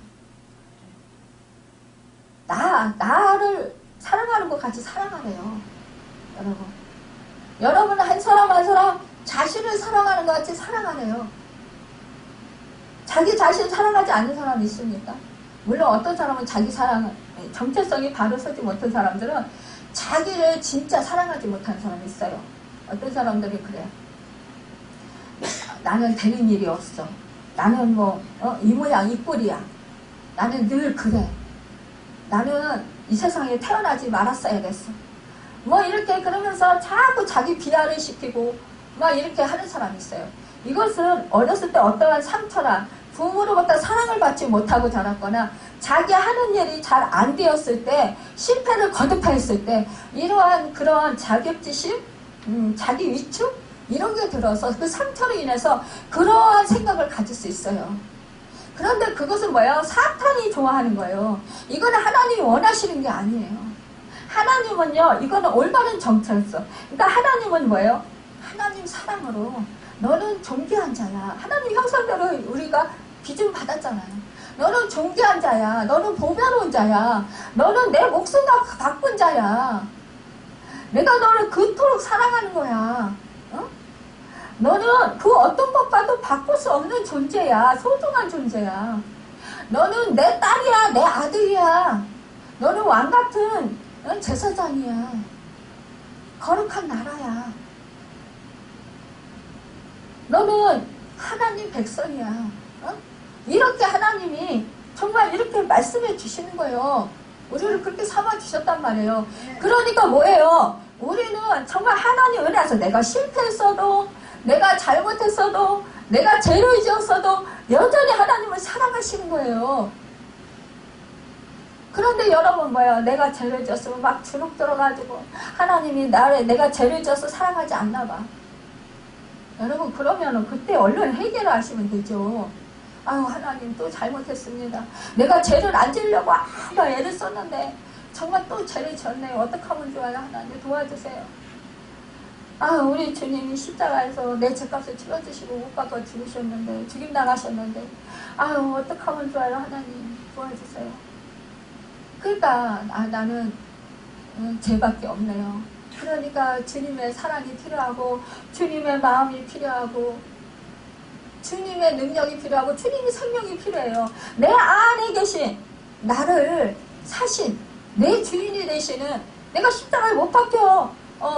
S1: 나를 사랑하는 것 같이 사랑하래요. 여러분. 여러분 한 사람 한 사람 자신을 사랑하는 것 같이 사랑하네요. 자기 자신을 사랑하지 않는 사람이 있습니까? 물론 어떤 사람은 자기 사랑을, 정체성이 바로 서지 못한 사람들은 자기를 진짜 사랑하지 못하는 사람이 있어요. 어떤 사람들이 그래요. 나는 되는 일이 없어. 나는 뭐 이 모양 이 꼴이야. 나는 늘 그래. 나는 이 세상에 태어나지 말았어야겠어. 뭐 이렇게 그러면서 자꾸 자기 비하를 시키고 막 이렇게 하는 사람이 있어요. 이것은 어렸을 때 어떠한 상처나 부모로부터 사랑을 받지 못하고 자랐거나 자기 하는 일이 잘 안 되었을 때, 실패를 거듭했을 때 이러한 그러한 자격지심, 자기 위축 이런 게 들어서 그 상처로 인해서 그러한 생각을 가질 수 있어요. 그런데 그것은 뭐예요? 사탄이 좋아하는 거예요. 이거는 하나님이 원하시는 게 아니에요. 하나님은요, 이거는 올바른 정체였어. 그러니까 하나님은 뭐예요? 하나님 사랑으로 너는 존귀한 자야. 하나님 형상대로 우리가 비중 받았잖아요. 너는 존귀한 자야. 너는 보배로운 자야. 너는 내 목숨과 바꾼 자야. 내가 너를 그토록 사랑하는 거야. 어? 너는 그 어떤 것과도 바꿀 수 없는 존재야. 소중한 존재야. 너는 내 딸이야. 내 아들이야. 너는 왕같은 제사장이야. 거룩한 나라야. 너는 하나님 백성이야. 어? 이렇게 하나님이 정말 이렇게 말씀해 주시는 거예요. 우리를 그렇게 삼아 주셨단 말이에요. 그러니까 뭐예요? 우리는 정말 하나님 은혜에서 내가 실패했어도, 내가 잘못했어도, 내가 죄를 지었어도 여전히 하나님을 사랑하시는 거예요. 그런데 여러분 뭐야? 내가 죄를 지었으면 막 주눅 들어가지고 하나님이 내가 죄를 지어서 사랑하지 않나 봐. 여러분 그러면은 그때 얼른 해결을 하시면 되죠. 아유 하나님 또 잘못했습니다. 내가 죄를 안 지으려고 막 애를 썼는데 정말 또 죄를 지었네요. 어떻게 하면 좋아요? 하나님 도와주세요. 아 우리 주님이 십자가에서 내 죄값을 치러주시고 못 박아 죽으셨는데 죽임 당하셨는데 아유 어떻게 하면 좋아요? 하나님 도와주세요. 그러니까 나는 죄밖에 없네요. 그러니까 주님의 사랑이 필요하고 주님의 마음이 필요하고 주님의 능력이 필요하고 주님의 생명이 필요해요. 내 안에 계신 나를 사신 내 주인이 되시는 내가 십자가에 못 박혀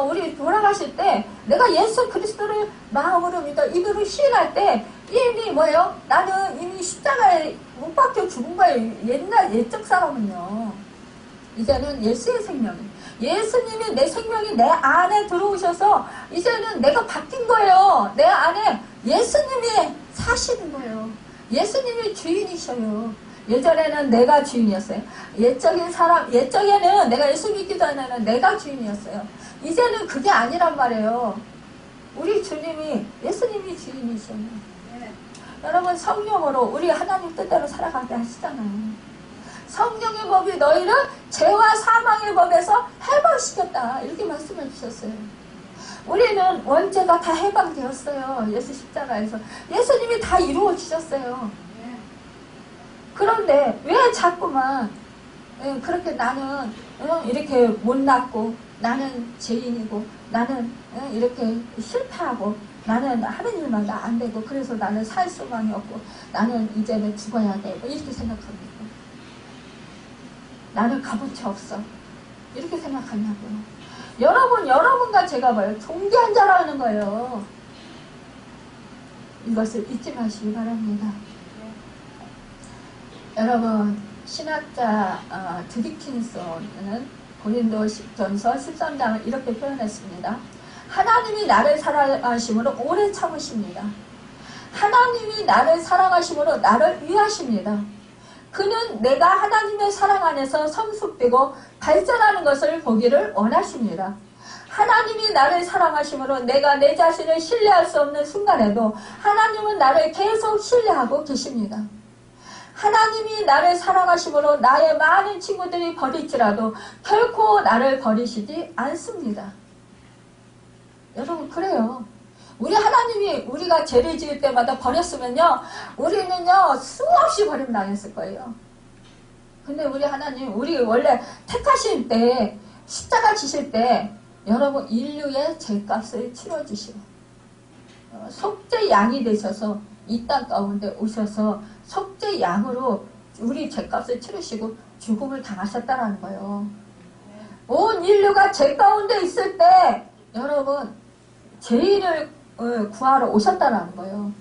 S1: 우리 돌아가실 때 내가 예수 그리스도를 마음으로 믿어 입으로 시인할 때 이미 뭐예요? 나는 이미 십자가에 못 박혀 죽은 거예요. 옛날 옛적 사람은요. 이제는 예수의 생명이 예수님이 내 생명이 내 안에 들어오셔서 이제는 내가 바뀐 거예요. 내 안에 예수님이 사시는 거예요. 예수님이 주인이셔요. 예전에는 내가 주인이었어요. 옛적에는 내가 예수 믿기 전에는 내가 주인이었어요. 이제는 그게 아니란 말이에요. 우리 주님이 예수님이 주인이셔요. 네. 여러분 성령으로 우리 하나님 뜻대로 살아가게 하시잖아요. 성령의 법이 너희를 죄와 사망의 법에서 해방시켰다. 이렇게 말씀해 주셨어요. 우리는 원죄가 다 해방되었어요. 예수 십자가에서. 예수님이 다 이루어 주셨어요. 그런데 왜 자꾸만 그렇게 나는 이렇게 못났고 나는 죄인이고 나는 이렇게 실패하고 나는 하는 일만 다 안 되고 그래서 나는 살 수만이 없고 나는 이제는 죽어야 돼. 이렇게 생각합니다. 나는 값어치 없어. 이렇게 생각하냐고요. 여러분과 제가 봐요. 존귀한 자라는 거예요. 이것을 잊지 마시기 바랍니다. 여러분, 신학자 드디킨스는 고린도전서 13장을 이렇게 표현했습니다. 하나님이 나를 사랑하심으로 오래 참으십니다. 하나님이 나를 사랑하심으로 나를 위하십니다. 그는 내가 하나님의 사랑 안에서 성숙되고 발전하는 것을 보기를 원하십니다. 하나님이 나를 사랑하심으로 내가 내 자신을 신뢰할 수 없는 순간에도 하나님은 나를 계속 신뢰하고 계십니다. 하나님이 나를 사랑하심으로 나의 많은 친구들이 버릴지라도 결코 나를 버리시지 않습니다. 여러분 그래요. 우리 하나님이 우리가 죄를 지을 때마다 버렸으면요 우리는요 수없이 버림당했을 거예요. 근데 우리 하나님 우리 원래 택하실 때 십자가 지실 때 여러분 인류의 죄값을 치러주시고 속죄 양이 되셔서 이 땅 가운데 오셔서 속죄 양으로 우리 죄값을 치르시고 죽음을 당하셨다라는 거예요. 온 인류가 죄 가운데 있을 때 여러분 죄인을 구하러 오셨다라는 거예요.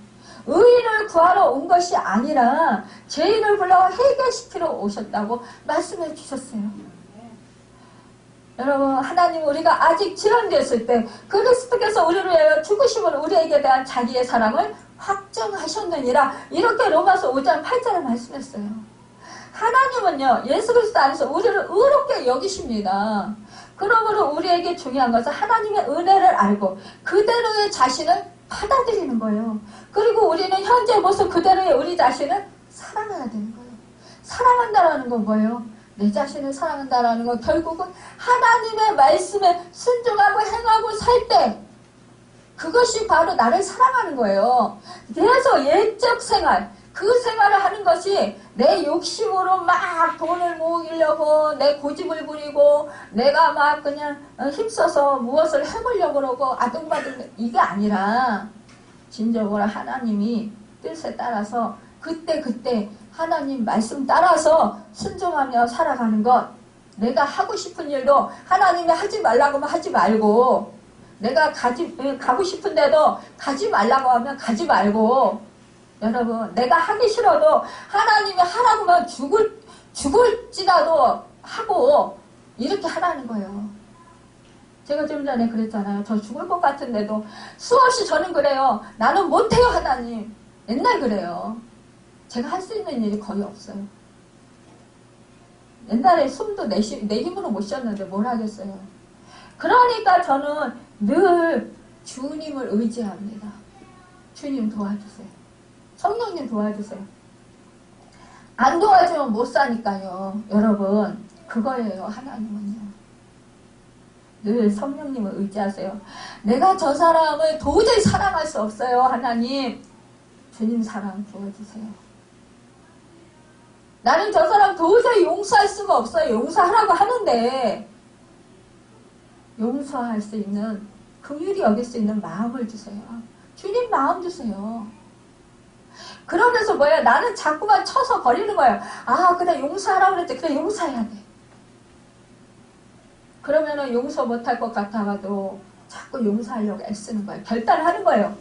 S1: 의인을 구하러 온 것이 아니라 죄인을 불러 해결시키러 오셨다고 말씀해 주셨어요. 여러분, 하나님 우리가 아직 지연됐을 때 그리스도께서 우리를 위하여 죽으심으로 우리에게 대한 자기의 사랑을 확증하셨느니라, 이렇게 로마서 5장 8절에 말씀했어요. 하나님은요, 예수 그리스도 안에서 우리를 의롭게 여기십니다. 그러므로 우리에게 중요한 것은 하나님의 은혜를 알고 그대로의 자신을 받아들이는 거예요. 그리고 우리는 현재 모습 그대로의 우리 자신을 사랑해야 되는 거예요. 사랑한다라는 건 뭐예요? 내 자신을 사랑한다라는 건 결국은 하나님의 말씀에 순종하고 행하고 살 때 그것이 바로 나를 사랑하는 거예요. 그래서 예적 생활, 그 생활을 하는 것이 내 욕심으로 막 돈을 모으려고 내 고집을 부리고 내가 막 그냥 힘써서 무엇을 해보려고 그러고 아둥바둥, 이게 아니라 진정으로 하나님이 뜻에 따라서 그때 하나님 말씀 따라서 순종하며 살아가는 것, 내가 하고 싶은 일도 하나님이 하지 말라고 하면 하지 말고, 내가 가고 싶은데도 가지 말라고 하면 가지 말고, 여러분, 내가 하기 싫어도 하나님이 하라고 하면 죽을지라도 하고, 이렇게 하라는 거예요. 제가 좀 전에 그랬잖아요. 저 죽을 것 같은데도 수없이 저는 그래요. 나는 못해요, 하나님. 맨날 그래요. 제가 할 수 있는 일이 거의 없어요. 옛날에 숨도 내 힘으로 못 쉬었는데 뭘 하겠어요. 그러니까 저는 늘 주님을 의지합니다. 주님 도와주세요. 성령님 도와주세요. 안 도와주면 못 사니까요. 여러분, 그거예요. 하나님은요. 늘 성령님을 의지하세요. 내가 저 사람을 도저히 사랑할 수 없어요. 하나님, 주님 사랑 도와주세요. 나는 저 사람 도저히 용서할 수가 없어요. 용서하라고 하는데 용서할 수 있는, 긍휼히 여길 수 있는 마음을 주세요. 주님 마음 주세요. 그러면서 뭐예요? 나는 자꾸만 쳐서 버리는 거예요. 아, 그래 용서하라고 그랬지. 그래 용서해야 돼. 그러면은 용서 못할 것 같아가도 자꾸 용서하려고 애쓰는 거예요. 결단하는 거예요.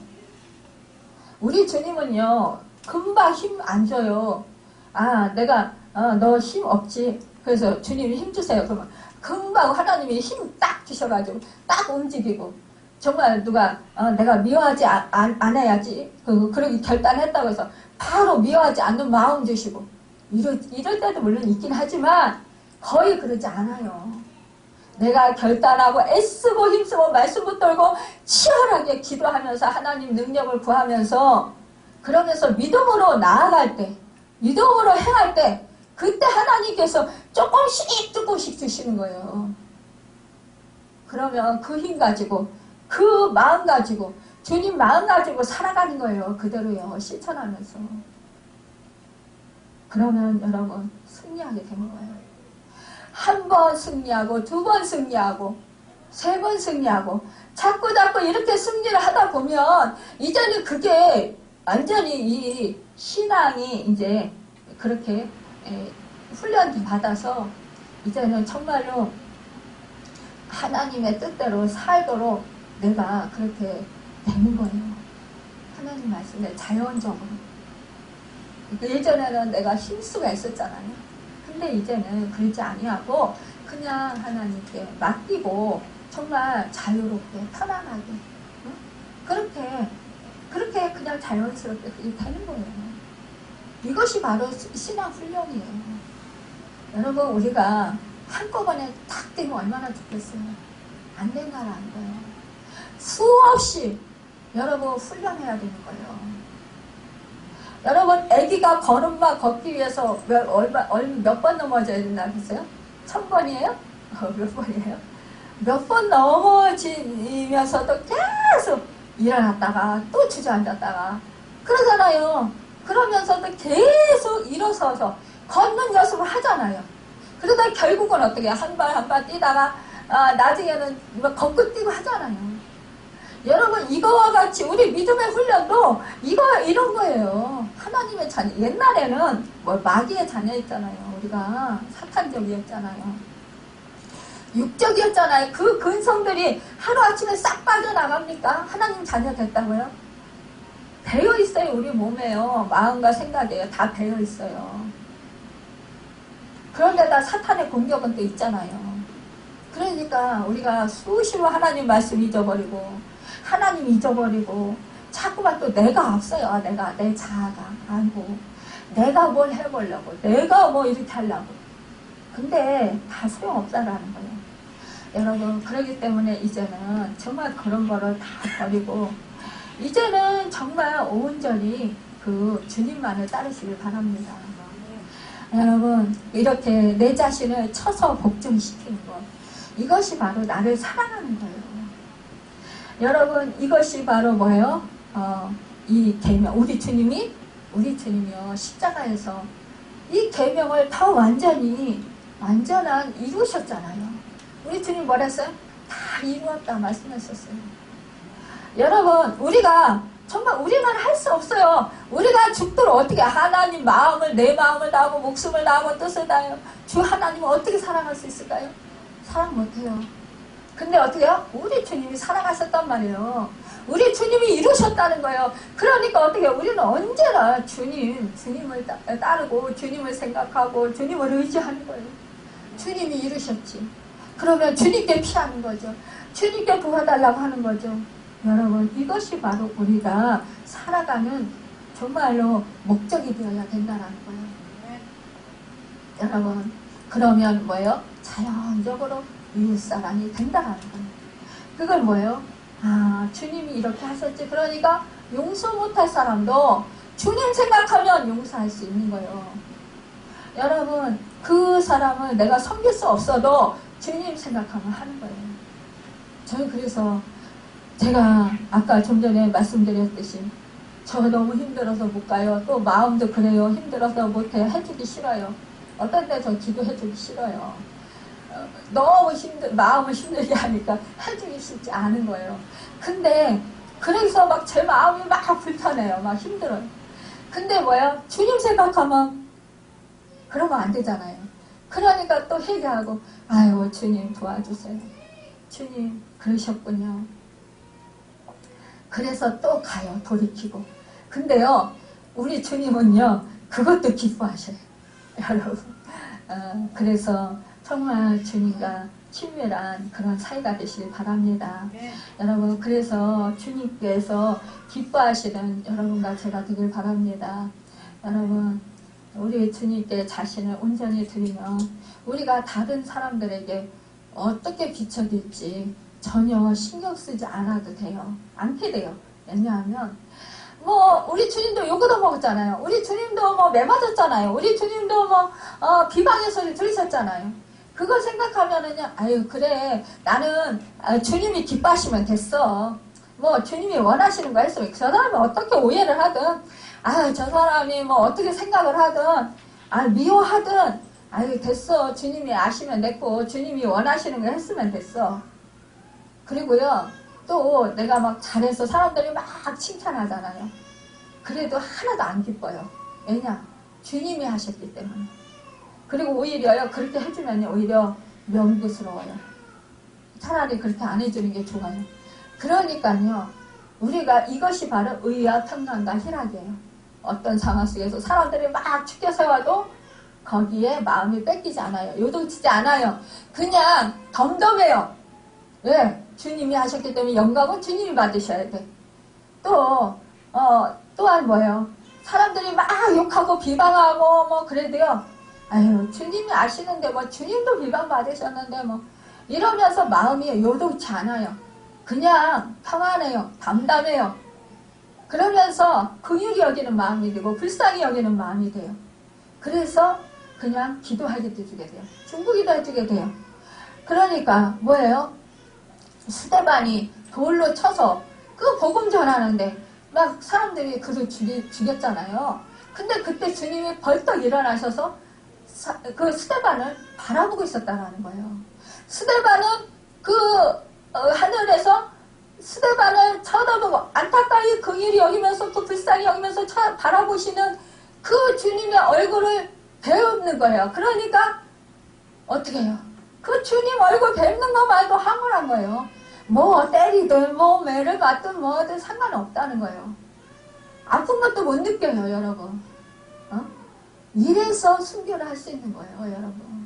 S1: 우리 주님은요, 금방 힘 안 줘요. 아, 내가 너 힘 없지. 그래서 주님이 힘 주세요. 그러면 금방 하나님이 힘 딱 주셔가지고 딱 움직이고, 정말 누가 내가 미워하지 안 해야지, 그러기 결단했다고 해서 바로 미워하지 않는 마음 주시고, 이럴 때도 물론 있긴 하지만 거의 그러지 않아요. 내가 결단하고 애쓰고 힘쓰고 말씀 붙들고 치열하게 기도하면서 하나님 능력을 구하면서, 그러면서 믿음으로 나아갈 때, 믿음으로 행할 때, 그때 하나님께서 조금씩 주시는 거예요. 그러면 그 힘 가지고, 그 마음 가지고, 주님 마음 가지고 살아가는 거예요. 그대로요. 실천하면서. 그러면 여러분 승리하게 되는 거예요. 한 번 승리하고, 두 번 승리하고, 세 번 승리하고, 자꾸 이렇게 승리를 하다 보면 이제는 그게 완전히 이 신앙이 이제 그렇게 훈련 받아서 이제는 정말로 하나님의 뜻대로 살도록 내가 그렇게 되는 거예요. 하나님 말씀에 자연적으로. 예전에는 내가 힘수가 있었잖아요. 근데 이제는 그러지 아니하고 그냥 하나님께 맡기고 정말 자유롭게 편안하게, 응? 그렇게 그냥 자연스럽게 그게 되는 거예요. 이것이 바로 신앙 훈련이에요. 여러분, 우리가 한꺼번에 탁 되면 얼마나 좋겠어요. 안 된다는 거예요. 수없이 여러분 훈련해야 되는 거예요. 여러분, 아기가 걸음마 걷기 위해서 몇 번 넘어져야 된다고 했어요? 1000번이에요? 몇 번이에요? 몇 번 넘어지면서도 계속 일어났다가 또 주저앉았다가 그러잖아요. 그러면서도 계속 일어서서 걷는 연습을 하잖아요. 그러다 결국은 어떻게 한 발 한 발 뛰다가 나중에는 걷고 뛰고 하잖아요. 여러분 이거와 같이 우리 믿음의 훈련도 이런 거예요. 하나님의 자녀. 옛날에는 뭐 마귀의 자녀였잖아요. 우리가 사탄적이었잖아요. 육적이었잖아요. 그 근성들이 하루아침에 싹 빠져나갑니까? 하나님 자녀 됐다고요? 배어있어요. 우리 몸에요. 마음과 생각에요. 다 배어있어요. 그런데다 사탄의 공격은 또 있잖아요. 그러니까 우리가 수시로 하나님 말씀 잊어버리고 하나님 잊어버리고 자꾸만 또 내가 앞서요. 내 자아가 아이고 내가 뭘 해보려고 내가 뭐 이렇게 하려고. 근데 다 소용없다라는 거예요. 여러분 그러기 때문에 이제는 정말 그런 거를 다 버리고 이제는 정말 온전히 그 주님만을 따르시길 바랍니다. 여러분 이렇게 내 자신을 쳐서 복종시키는 것 이것이 바로 나를 사랑하는 거예요. 여러분 이것이 바로 뭐예요? 이 계명 우리 주님이요 십자가에서 이 계명을 더 완전한 이루셨잖아요. 우리 주님 뭐라 했어요? 다 이루었다 말씀하셨어요. 여러분 우리가 정말 우리는 할 수 없어요. 우리가 죽도록 어떻게 하나님 마음을 내 마음을 다하고 목숨을 다하고 뜻을 다해요. 주 하나님을 어떻게 사랑할 수 있을까요? 사랑 못해요. 근데 어떻게 해요? 우리 주님이 사랑하셨단 말이에요. 우리 주님이 이루셨다는 거예요. 그러니까 어떻게 해요? 우리는 언제나 주님을 따르고 주님을 생각하고 주님을 의지하는 거예요. 주님이 이루셨지. 그러면 주님께 피하는 거죠. 주님께 도와달라고 하는 거죠. 여러분 이것이 바로 우리가 살아가는 정말로 목적이 되어야 된다는 거예요. 여러분 그러면 뭐예요? 자연적으로 이웃사랑이 된다는 거예요. 그걸 뭐예요? 주님이 이렇게 하셨지. 그러니까 용서 못할 사람도 주님 생각하면 용서할 수 있는 거예요. 여러분 그 사람을 내가 섬길 수 없어도 주님 생각하면 하는 거예요. 저는 그래서 제가 아까 좀 전에 말씀드렸듯이 저 너무 힘들어서 못 가요. 또 마음도 그래요. 힘들어서 못해. 해주기 싫어요. 어떤 때 저 기도해주기 싫어요. 너무 마음을 힘들게 하니까 해주기 쉽지 않은 거예요. 근데 그래서 막 제 마음이 막 불편해요. 막 힘들어요. 근데 뭐야? 주님 생각하면 그러면 안 되잖아요. 그러니까 또 회개하고 아유 주님 도와주세요. 주님 그러셨군요. 그래서 또 가요. 돌이키고. 근데요 우리 주님은요 그것도 기뻐하셔요. 여러분 그래서 정말 주님과 친밀한 그런 사이가 되시길 바랍니다. 네. 여러분 그래서 주님께서 기뻐하시는 여러분과 제가 되길 바랍니다. 여러분 우리 주님께 자신을 온전히 드리면 우리가 다른 사람들에게 어떻게 비춰질지 전혀 신경 쓰지 않아도 돼요. 않게 돼요. 왜냐하면 우리 주님도 욕도 먹었잖아요. 우리 주님도 매 맞았잖아요. 우리 주님도 비방의 소리 들으셨잖아요. 그걸 생각하면은요, 아유, 그래. 나는 주님이 기뻐하시면 됐어. 주님이 원하시는 거 했으면 저 사람이 어떻게 오해를 하든, 저 사람이 어떻게 생각을 하든, 미워하든, 아유, 됐어. 주님이 아시면 됐고, 주님이 원하시는 거 했으면 됐어. 그리고요, 또 내가 막 잘해서 사람들이 막 칭찬하잖아요. 그래도 하나도 안 기뻐요. 왜냐? 주님이 하셨기 때문에. 그리고 오히려요, 그렇게 해주면 오히려 명부스러워요. 차라리 그렇게 안 해주는 게 좋아요. 그러니까요, 우리가 이것이 바로 의와 평강과 희락이에요. 어떤 상황 속에서 사람들이 막 축켜 세워도 거기에 마음이 뺏기지 않아요. 요동치지 않아요. 그냥 덤덤해요. 왜? 주님이 하셨기 때문에 영광은 주님이 받으셔야 돼. 또한 뭐예요? 사람들이 막 욕하고 비방하고 그래도요. 아유 주님이 아시는데 주님도 비방 받으셨는데 이러면서 마음이 요동치 않아요. 그냥 평안해요. 담담해요. 그러면서 긍휼히 여기는 마음이 되고 불쌍히 여기는 마음이 돼요. 그래서 그냥 기도하게 해주게 돼요. 중보기도 해주게 돼요. 그러니까 뭐예요? 스데반이 돌로 쳐서 그 복음 전하는데 막 사람들이 그를 죽였잖아요. 근데 그때 주님이 벌떡 일어나셔서 그 스데반을 바라보고 있었다는 거예요. 스데반은 그 하늘에서 스데반을 쳐다보고 안타까이 긍휼히 여기면서 또 불쌍히 여기면서 바라보시는 그 주님의 얼굴을 배우는 거예요. 그러니까 어떻게 해요? 그 주님 얼굴 뵙는 것만도 황홀한 거예요. 뭐 때리든 뭐 매를 맞든 뭐든 상관없다는 거예요. 아픈 것도 못 느껴요, 여러분. 이래서 순교를 할 수 있는 거예요, 여러분.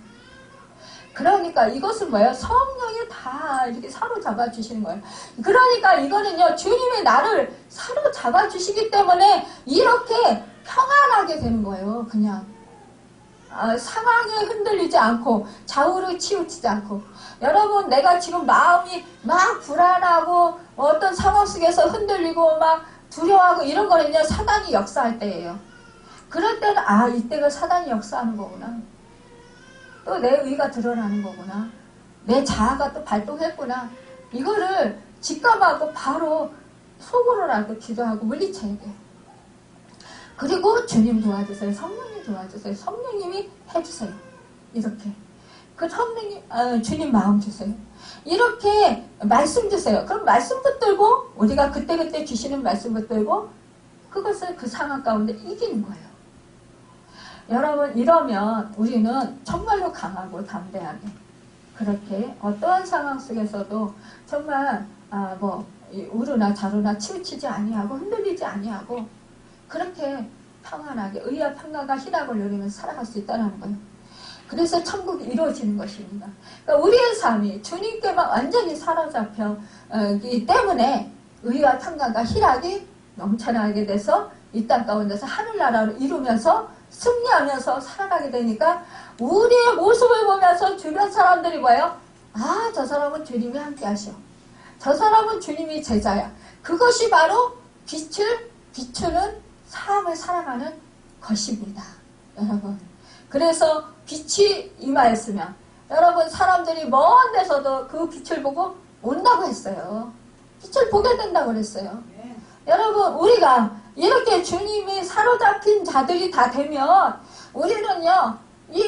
S1: 그러니까 이것은 뭐예요? 성령이 다 이렇게 사로잡아 주시는 거예요. 그러니까 이거는요, 주님이 나를 사로잡아 주시기 때문에 이렇게 평안하게 되는 거예요, 그냥. 상황에 흔들리지 않고 좌우로 치우치지 않고. 여러분, 내가 지금 마음이 막 불안하고 어떤 상황 속에서 흔들리고 막 두려워하고 이런 거는요, 사단이 역사할 때예요. 그럴 때는 이때가 사단이 역사하는 거구나. 또 내 의가 드러나는 거구나. 내 자아가 또 발동했구나. 이거를 직감하고 바로 속으로라도 기도하고 물리쳐야 돼요. 그리고 주님 도와주세요. 성령님 도와주세요. 성령님이 해주세요. 이렇게. 그 성령님, 주님 마음 주세요. 이렇게 말씀 주세요. 그럼 말씀 붙들고, 우리가 그때그때 주시는 말씀 붙들고, 그것을 그 상황 가운데 이기는 거예요. 여러분, 이러면 우리는 정말로 강하고 담대하게, 그렇게 어떠한 상황 속에서도 정말, 우르나 자루나 치우치지 아니하고, 흔들리지 아니하고, 그렇게 평안하게 의와 평강과 희락을 누리면서 살아갈 수 있다는 거예요. 그래서 천국이 이루어지는 것입니다. 그러니까 우리의 삶이 주님께만 완전히 사로잡혀기 때문에 의와 평강과 희락이 넘쳐나게 돼서 이 땅 가운데서 하늘나라를 이루면서 승리하면서 살아가게 되니까 우리의 모습을 보면서 주변 사람들이 뭐예요? 저 사람은 주님이 함께 하셔. 저 사람은 주님이 제자야. 그것이 바로 빛을 비추는 삶을 살아가는 것입니다. 여러분. 그래서 빛이 임하였으면 여러분, 사람들이 먼 데서도 그 빛을 보고 온다고 했어요. 빛을 보게 된다고 그랬어요. 여러분, 우리가 이렇게 주님이 사로잡힌 자들이 다 되면 우리는요, 이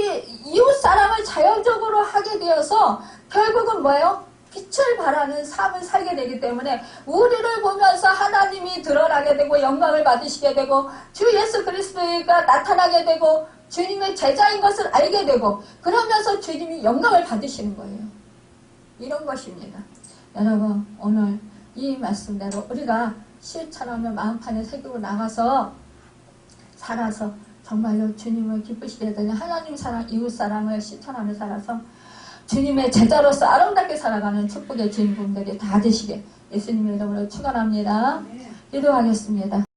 S1: 이웃 사랑을 자연적으로 하게 되어서 결국은 뭐예요? 빛을 발하는 삶을 살게 되기 때문에 우리를 보면서 하나님이 드러나게 되고 영광을 받으시게 되고 주 예수 그리스도가 나타나게 되고 주님의 제자인 것을 알게 되고 그러면서 주님이 영광을 받으시는 거예요. 이런 것입니다. 여러분, 오늘 이 말씀대로 우리가 실천하며 마음판에 새기고 나가서 살아서 정말로 주님을 기쁘시게 되는 하나님 사랑, 이웃 사랑을 실천하며 살아서 주님의 제자로서 아름답게 살아가는 축복의 주인공들이 다 되시게 예수님의 이름으로 축원합니다. 기도하겠습니다.